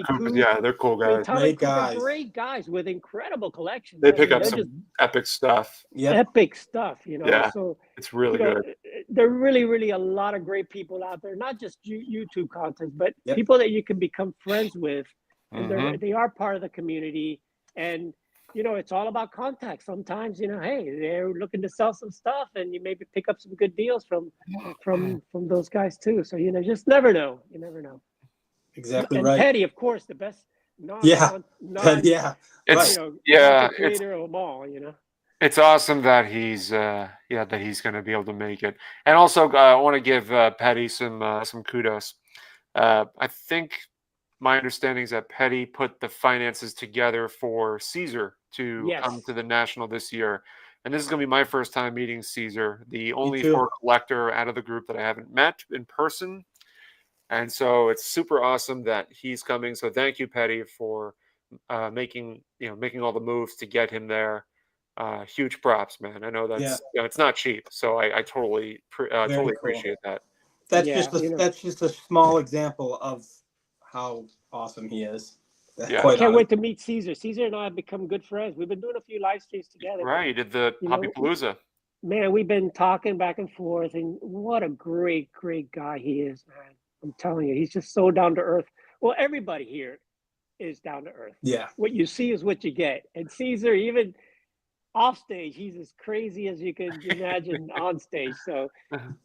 they're cool guys. I mean, Tom Great and Coop guys. are great guys with incredible collections. They pick up some epic stuff. Yeah, epic stuff. Yeah, so it's really good. There are really, really a lot of great people out there. Not just YouTube content, but people that you can become friends with, and they are part of the community. And it's all about contact. Sometimes, hey, they're looking to sell some stuff, and you maybe pick up some good deals from those guys too. So just never know. You never know. Exactly and right. Petty, of course, the best. It's creator of them all. It's awesome that he's going to be able to make it. And also, I want to give Petty some kudos. I think my understanding is that Petty put the finances together for Caesar to come to the National this year. And this is going to be my first time meeting Caesar, the only Ford collector out of the group that I haven't met in person. And so it's super awesome that he's coming. So thank you, Petty, for making all the moves to get him there. Huge props, man. I know that's it's not cheap, so I totally appreciate that. That's just a small example of how awesome he is. I can't wait to meet Caesar. Caesar and I have become good friends. We've been doing a few live streams together. Right, you did the Hobbypalooza. Man, we've been talking back and forth, and what a great, great guy he is, man. I'm telling you, he's just so down to earth. Well, everybody here is down to earth. Yeah. What you see is what you get. And Caesar, even off stage, he's as crazy as you can imagine on stage. So,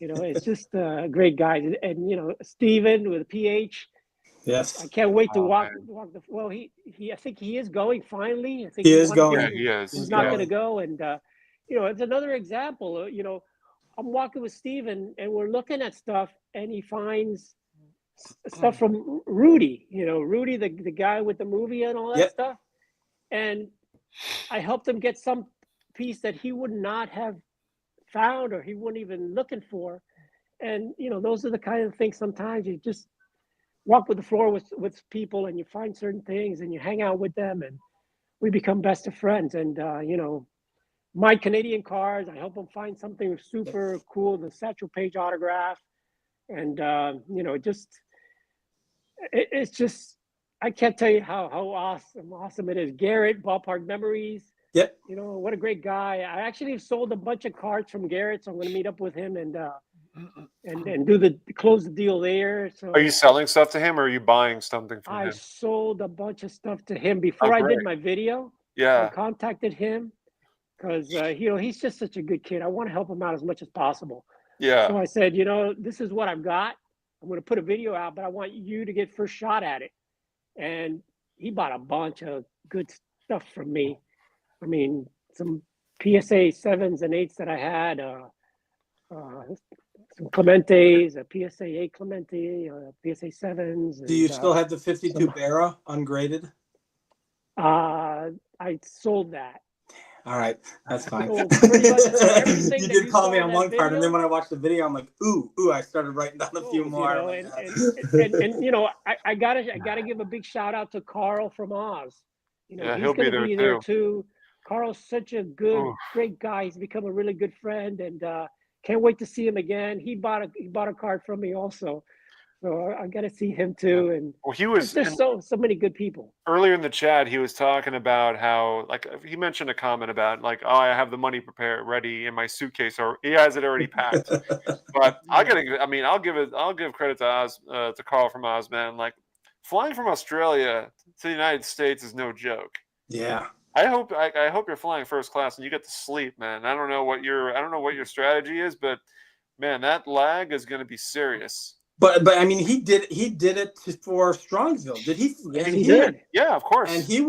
it's just a great guy. And Steven with a PH. Yes. I can't wait to walk the. Well, he I think he is going finally. I think he is going. Yeah, he is. He's not going to go, and it's another example. I'm walking with Steven, and we're looking at stuff, and he finds stuff from Rudy. Rudy, the guy with the movie and all that stuff, and I helped him get some piece that he would not have found or he wouldn't even looking for. And those are the kind of things sometimes you just walk with the floor with people, and you find certain things, and you hang out with them, and we become best of friends. And my Canadian cars, I help them find something super cool, the Satchel Paige autograph, and it's just I can't tell you how awesome it is. Garrett, Ballpark Memories. Yep. What a great guy. I actually sold a bunch of cards from Garrett, so I'm going to meet up with him and close the deal there. So are you selling stuff to him, or are you buying something from him? I sold a bunch of stuff to him before I did my video. Yeah. I contacted him because he's just such a good kid. I want to help him out as much as possible. Yeah. So I said, this is what I've got. I'm going to put a video out, but I want you to get first shot at it. And he bought a bunch of good stuff from me. I mean, some PSA 7s and 8s that I had, some Clementes, a PSA 8 Clemente, PSA 7s. Do you still have the 52 Barra ungraded? I sold that. All right, that's fine. Well, pretty much everything You that did you call saw me in on that one part, and then video when I watched the video, I'm like, ooh, I started writing down a few goes, more. I'm and, like, I gotta give a big shout out to Carl from Oz. Yeah, He's he'll be gonna there be there too. too. Carl's such a Oof. great guy. He's become a really good friend, and can't wait to see him again. He bought a card from me also, so I got to see him Yeah. too. And Well, he was there's so many good people. earlier in the chat. He was talking about how, like, he mentioned a comment about, like, oh, I have the money prepared ready in my suitcase, or he has it already packed. But I Yeah. gotta, I mean, I'll give credit to to Carl from Oz, man. Like, flying from Australia to the United States is no joke. yeah. I hope you're flying first class and you get to sleep, man. I don't know what your strategy is, but man, that lag is going to be serious. But I mean, he did it for Strongsville. Did he? Yes, And he did. Yeah, of course. And he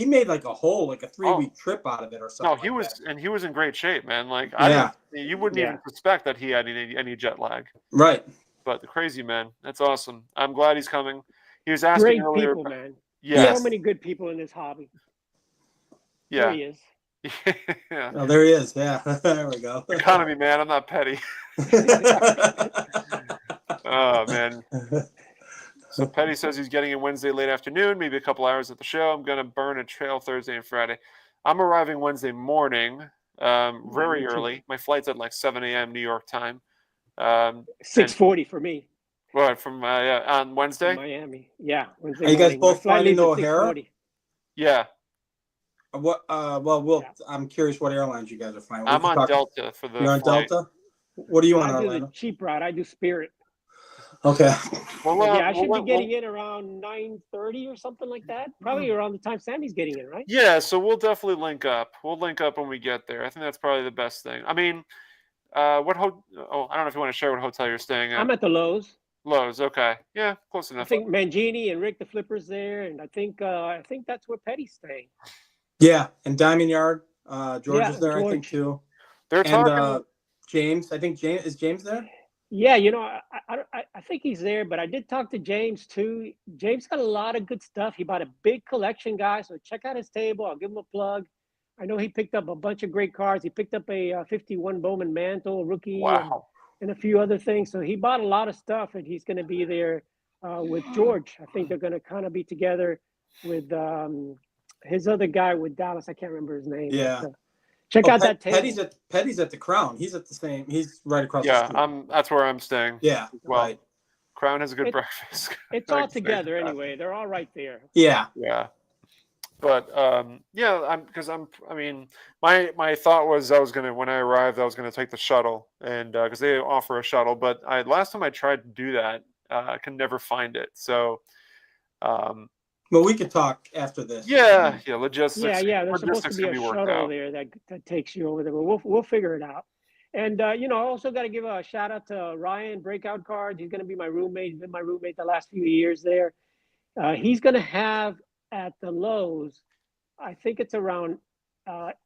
made like a 3-week trip out of it or something. No, he was in great shape, man. Like, you wouldn't Yeah. even suspect that he had any jet lag. Right. But the crazy man, that's awesome. I'm glad he's coming. He was asking Great earlier. people, man. Yes. So many good people in this hobby. Yeah. There he is. Yeah. Oh, there he is. Yeah. There we go. Economy, man. I'm not petty. Oh, man. So Petty says he's getting in Wednesday late afternoon, maybe a couple hours at the show. I'm going to burn a trail Thursday and Friday. I'm arriving Wednesday morning, very me too. early. My flight's at like 7 a.m. New York time. 6:40 for me. What, from on Wednesday? From Miami. Yeah. Wednesday Are you guys morning. My both flight flying leaves into at O'Hara? 6:40. Yeah. What? Well, Yeah. I'm curious what airlines you guys are flying. I'm on Delta for the You're on flight. Delta. What are you on, I do Orlando? the cheap route. I do Spirit. Okay. Well, Yeah, I should be getting in around 9:30 or something like that. Probably around the time Sammy's getting in, right? Yeah, so we'll definitely link up. We'll link up when we get there. I think that's probably the best thing. I mean, I don't know if you want to share what hotel you're staying at. I'm at the Lowe's. Lowe's, okay. Yeah, close I enough. think Mangini and Rick the Flipper's there, and I think that's where Petty's staying. Yeah, and Diamond Yard. George is there, George. I think, too. They're And talking. James. I think James there? Yeah, I think he's there, but I did talk to James too. James got a lot of good stuff. He bought a big collection, guys. So check out his table. I'll give him a plug. I know he picked up a bunch of great cards. He picked up a 51 Bowman Mantle rookie Wow. and a few other things. So he bought a lot of stuff, and he's going to be there with George. I think they're going to kind of be together with his other guy with Dallas. I can't remember his name. Yeah. But, check out that table. Petty's at the Crown. He's at the same. He's right across the Yeah, street. that's where I'm staying. Yeah. Well, Right. Crown has a good breakfast. It's all together anyway. They're all right there. Yeah. Yeah. But I mean, my thought was when I arrived, I was gonna take the shuttle, and because they offer a shuttle, but last time I tried to do that, I can never find it. So, Well, we could talk after this. yeah, logistics. Yeah. There's supposed to logistics be can a be worked shuttle out. there that takes you over there, but we'll figure it out. And I also got to give a shout out to Ryan Breakout Cards. He's going to be my roommate. He's been my roommate the last few years there. He's going to have at the Lowe's, I think it's around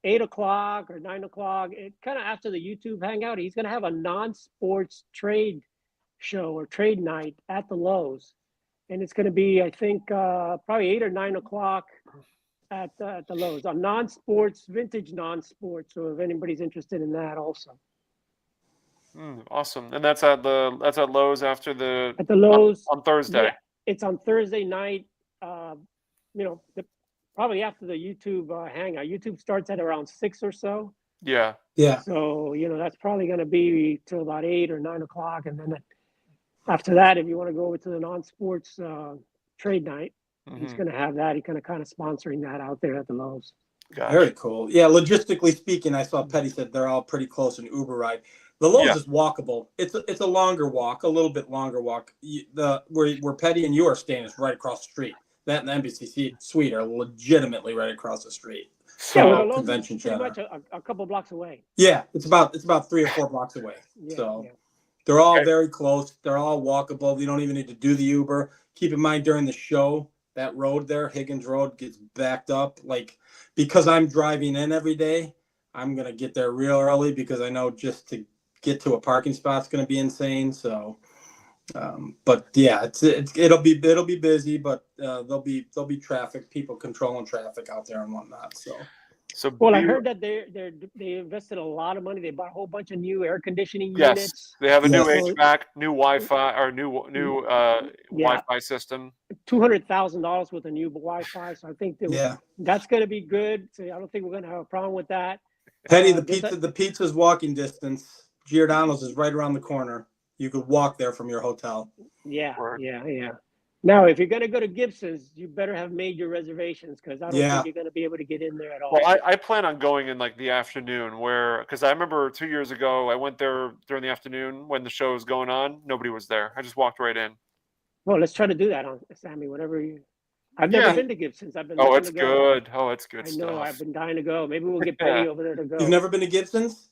8 o'clock or 9 o'clock. It kind of after the YouTube hangout. He's going to have a non-sports trade show or trade night at the Lowe's, and it's going to be, I think, probably 8 or 9 o'clock at the Lowe's on non-sports, vintage non-sports. So if anybody's interested in that, also. Awesome, and that's at Lowe's after the At the Lowe's on Thursday. Yeah, it's on Thursday night. Probably after the YouTube hangout. YouTube starts at around 6 or so. Yeah. Yeah. So that's probably going to be till about 8 or 9 o'clock, and then after that, if you want to go over to the non-sports trade night, he's going to have that. He's kind of sponsoring that out there at the Lowe's. Gosh. Very cool. Yeah, logistically speaking, I saw Petty said they're all pretty close in Uber ride. The Lowe's is walkable. It's a longer walk, a little bit longer walk. Where Petty and you are staying is right across the street. That and the Embassy Suite are legitimately right across the street. Yeah, well, the Lowe's Convention is pretty center. much a couple blocks away. Yeah, it's about 3 or 4 blocks away. They're all very close. They're all walkable. You don't even need to do the Uber. Keep in mind during the show, that road there, Higgins Road, gets backed up. Like, because I'm driving in every day, I'm gonna get there real early because I know just to get to a parking spot's gonna be insane. So, but yeah, it'll be busy, but there'll be traffic, people controlling traffic out there and whatnot. So Well, I heard that they invested a lot of money. They bought a whole bunch of new air conditioning yes, units. they have a new Yes. HVAC, new Wi-Fi, or new Yeah, Wi-Fi system. $200,000 with a new Wi-Fi. So I think Yeah. that's going to be good. So I don't think we're going to have a problem with that. Petty, Just the pizza's walking distance. Giordano's is right around the corner. You could walk there from your hotel. yeah, Word. yeah. Now, if you're going to go to Gibson's, you better have made your reservations because I don't Yeah. think you're going to be able to get in there at all. Well, I plan on going in like the afternoon because I remember 2 years ago I went there during the afternoon when the show was going on. Nobody was there. I just walked right in. Well, let's try to do that on Sammy. Whenever you, I've Yeah. never been to Gibson's. I've been Oh, looking it's to go. good. Oh, it's good I know. stuff. I've been dying to go. Maybe we'll get Petty over there to go. You've never been to Gibson's?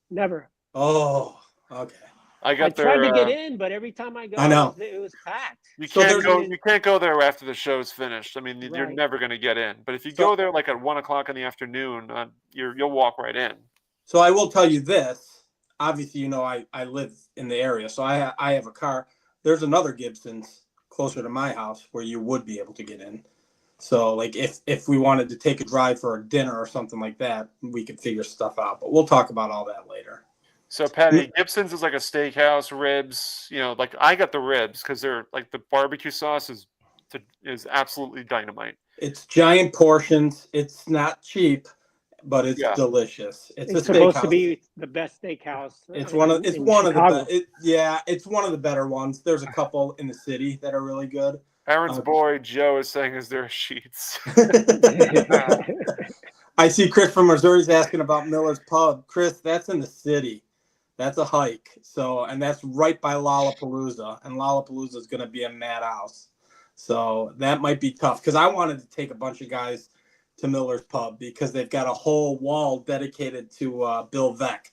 Never. Oh, okay. I I got tried there. to get in, but every time I go, I know. it was packed. You So can't there's- go. You can't go there after the show's finished. I mean, you're Right. never going to get in. But if you So- go there like at 1 o'clock in the afternoon, you'll walk right in. So I will tell you this. Obviously, you know, I live in the area, so I have a car. There's another Gibson's closer to my house where you would be able to get in. So like if we wanted to take a drive for a dinner or something like that, we could figure stuff out. But we'll talk about all that later. So Patty, Gibson's is like a steakhouse, ribs. You know, like I got the ribs because they're like the barbecue sauce is absolutely dynamite. It's giant portions. It's not cheap, but it's Yeah. delicious. It's a supposed to steakhouse. be the best steakhouse. It's in one of Chicago. the it's one of the better ones. There's a couple in the city that are really good. Aaron's boy Joe is saying, "Is there sheets?" I see Chris from Missouri's asking about Miller's Pub. Chris, that's in the city. That's a hike. So, and that's right by Lollapalooza, and Lollapalooza is going to be a madhouse. So that might be tough because I wanted to take a bunch of guys to Miller's Pub because they've got a whole wall dedicated to Bill Veck,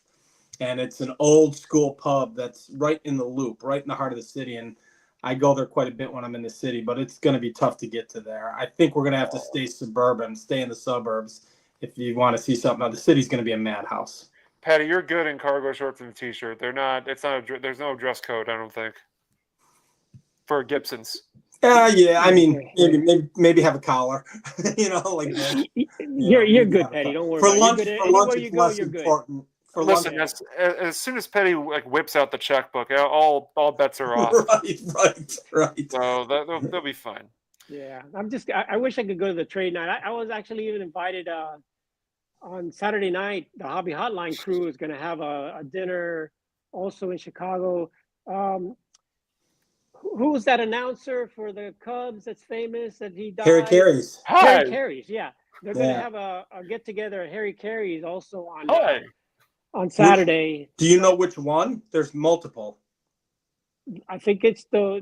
and it's an old school pub that's right in the loop, right in the heart of the city. And I go there quite a bit when I'm in the city, but it's going to be tough to get to there. I think we're going to have to stay suburban, stay in the suburbs if you want to see something. Now, the city's going to be a madhouse. Patty, you're good in cargo shorts and a t-shirt. They're not. It's not. There's no dress code. I don't think. For Gibson's. Yeah. I mean, maybe have a collar. You know, like that. You're good, Petty. Don't worry. For about lunch, it. for lunch, Anywhere you it's go, less you're good. important. For Listen, lunch, as soon as Petty like whips out the checkbook, all bets are off. right. So they'll be fine. Yeah, I wish I could go to the trade night. I was actually even invited on Saturday night. The Hobby Hotline crew is going to have a dinner also in Chicago. Who was that announcer for the Cubs that's famous that he died? Harry Carey's. Harry Carey's, yeah. They're going to Yeah. have a get together at Harry Carey's also Hi. on Saturday. Do you know which one? There's multiple. I think it's the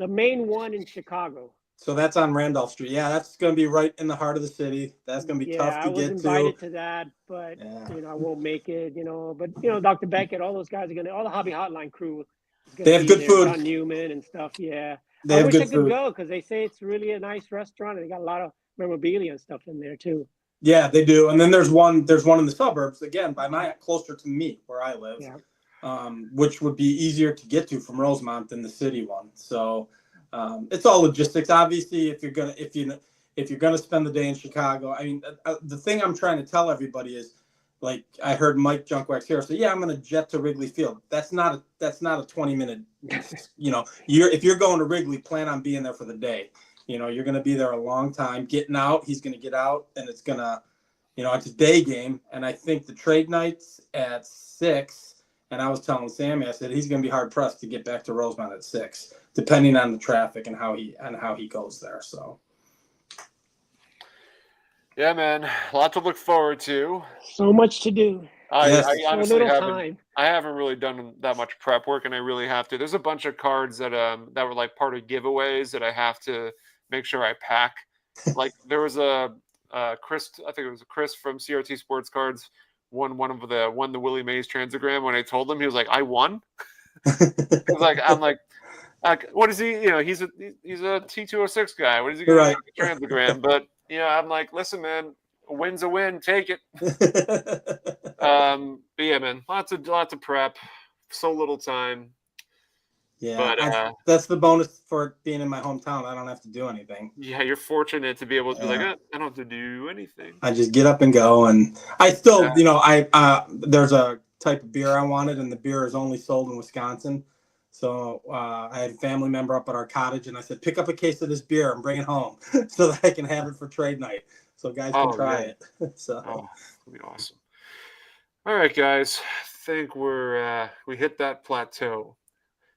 main one in Chicago. So that's on Randolph Street. Yeah, that's going to be right in the heart of the city. That's going to be tough to get to. I was invited to that, but I won't make it. But Dr. Beckett, all those guys are all the Hobby Hotline crew. They have good food. John Newman and stuff. Yeah, They I have wish good I could food. go because they say it's really a nice restaurant and they got a lot of memorabilia and stuff in there too. Yeah, they do. And then there's one in the suburbs again closer to me where I live, which would be easier to get to from Rosemont than the city one. So it's all logistics. Obviously, if you're gonna spend the day in Chicago, I mean, the thing I'm trying to tell everybody is, like I heard Mike Junkwax here say, I'm going to jet to Wrigley Field. That's not a 20-minute. If you're going to Wrigley, plan on being there for the day. You're going to be there a long time. Getting out, he's going to get out, and it's going to, it's a day game. And I think the trade night's at 6. And I was telling Sammy, I said he's going to be hard pressed to get back to Rosemont at 6, depending on the traffic and how he goes there. So. Yeah, man, a lot to look forward to. So much to do. I honestly time. I haven't really done that much prep work, and I really have to. There's a bunch of cards that were like part of giveaways that I have to make sure I pack. Like there was a Chris, I think it was Chris from CRT Sports Cards won the Willie Mays Transagram. When I told him, he was like, "I won." I'm like, what is he? He's a T206 guy. What is he going to do with the Transagram? But I'm like, listen, man, a win's a win. Take it. But yeah, man, lots of prep, so little time. Yeah, But that's the bonus for it being in my hometown. I don't have to do anything. yeah, you're fortunate to be able to be like, Yeah. I don't have to do anything. I just get up and go, and I still, Yeah. there's a type of beer I wanted, and the beer is only sold in Wisconsin. So I had a family member up at our cottage, and I said, pick up a case of this beer and bring it home so that I can have it for trade night, so guys can try Yeah. it. So That'd be awesome. All right, guys. I think we hit that plateau.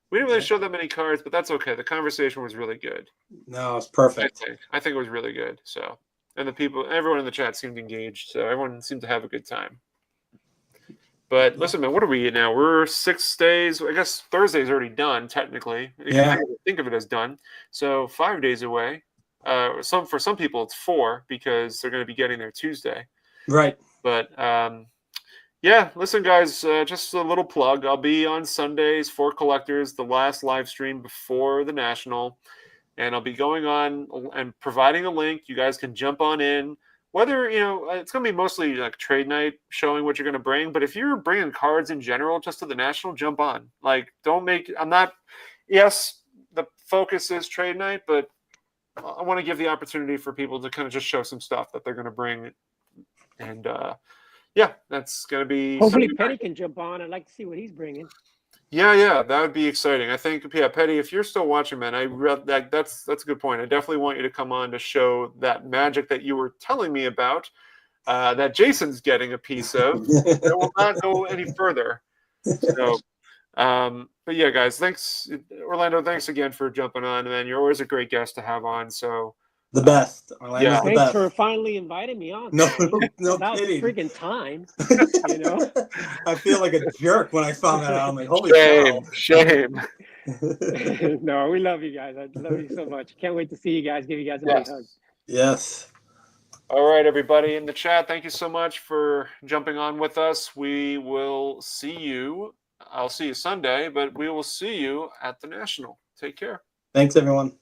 We didn't really show that many cards, but that's okay. The conversation was really good. no, it's perfect. I think it was really good. So, and everyone in the chat seemed engaged. So everyone seemed to have a good time. But listen, man, what are we now? We're 6 days. I guess Thursday's already done, technically. You can think of it as done. So 5 days away. For some people, it's 4 because they're going to be getting there Tuesday. Right. But yeah, listen, guys, just a little plug. I'll be on Sundays for Collectors, the last live stream before the National. And I'll be going on and providing a link. You guys can jump on in. Whether, it's going to be mostly like trade night, showing what you're going to bring. But if you're bringing cards in general just to the National, jump on. Like, yes, the focus is trade night, but I want to give the opportunity for people to kind of just show some stuff that they're going to bring. And, yeah, that's going to be. Hopefully, Petty can jump on. I'd like to see what he's bringing. Yeah, that would be exciting. I think, Petty, if you're still watching, man, that's a good point. I definitely want you to come on to show that magic that you were telling me about, that Jason's getting a piece of. It will not go any further. So, but yeah, guys, thanks, Orlando. Thanks again for jumping on, man. You're always a great guest to have on. So. The best. Orlando's the Thanks best. for finally inviting me on. No Without kidding. Freaking time, I feel like a jerk when I found that out. I'm like, holy shame. No, we love you guys. I love you so much. Can't wait to see you guys. Give you guys a big hug. Yes. All right, everybody in the chat, thank you so much for jumping on with us. We will see you. I'll see you Sunday, but we will see you at the National. Take care. Thanks, everyone.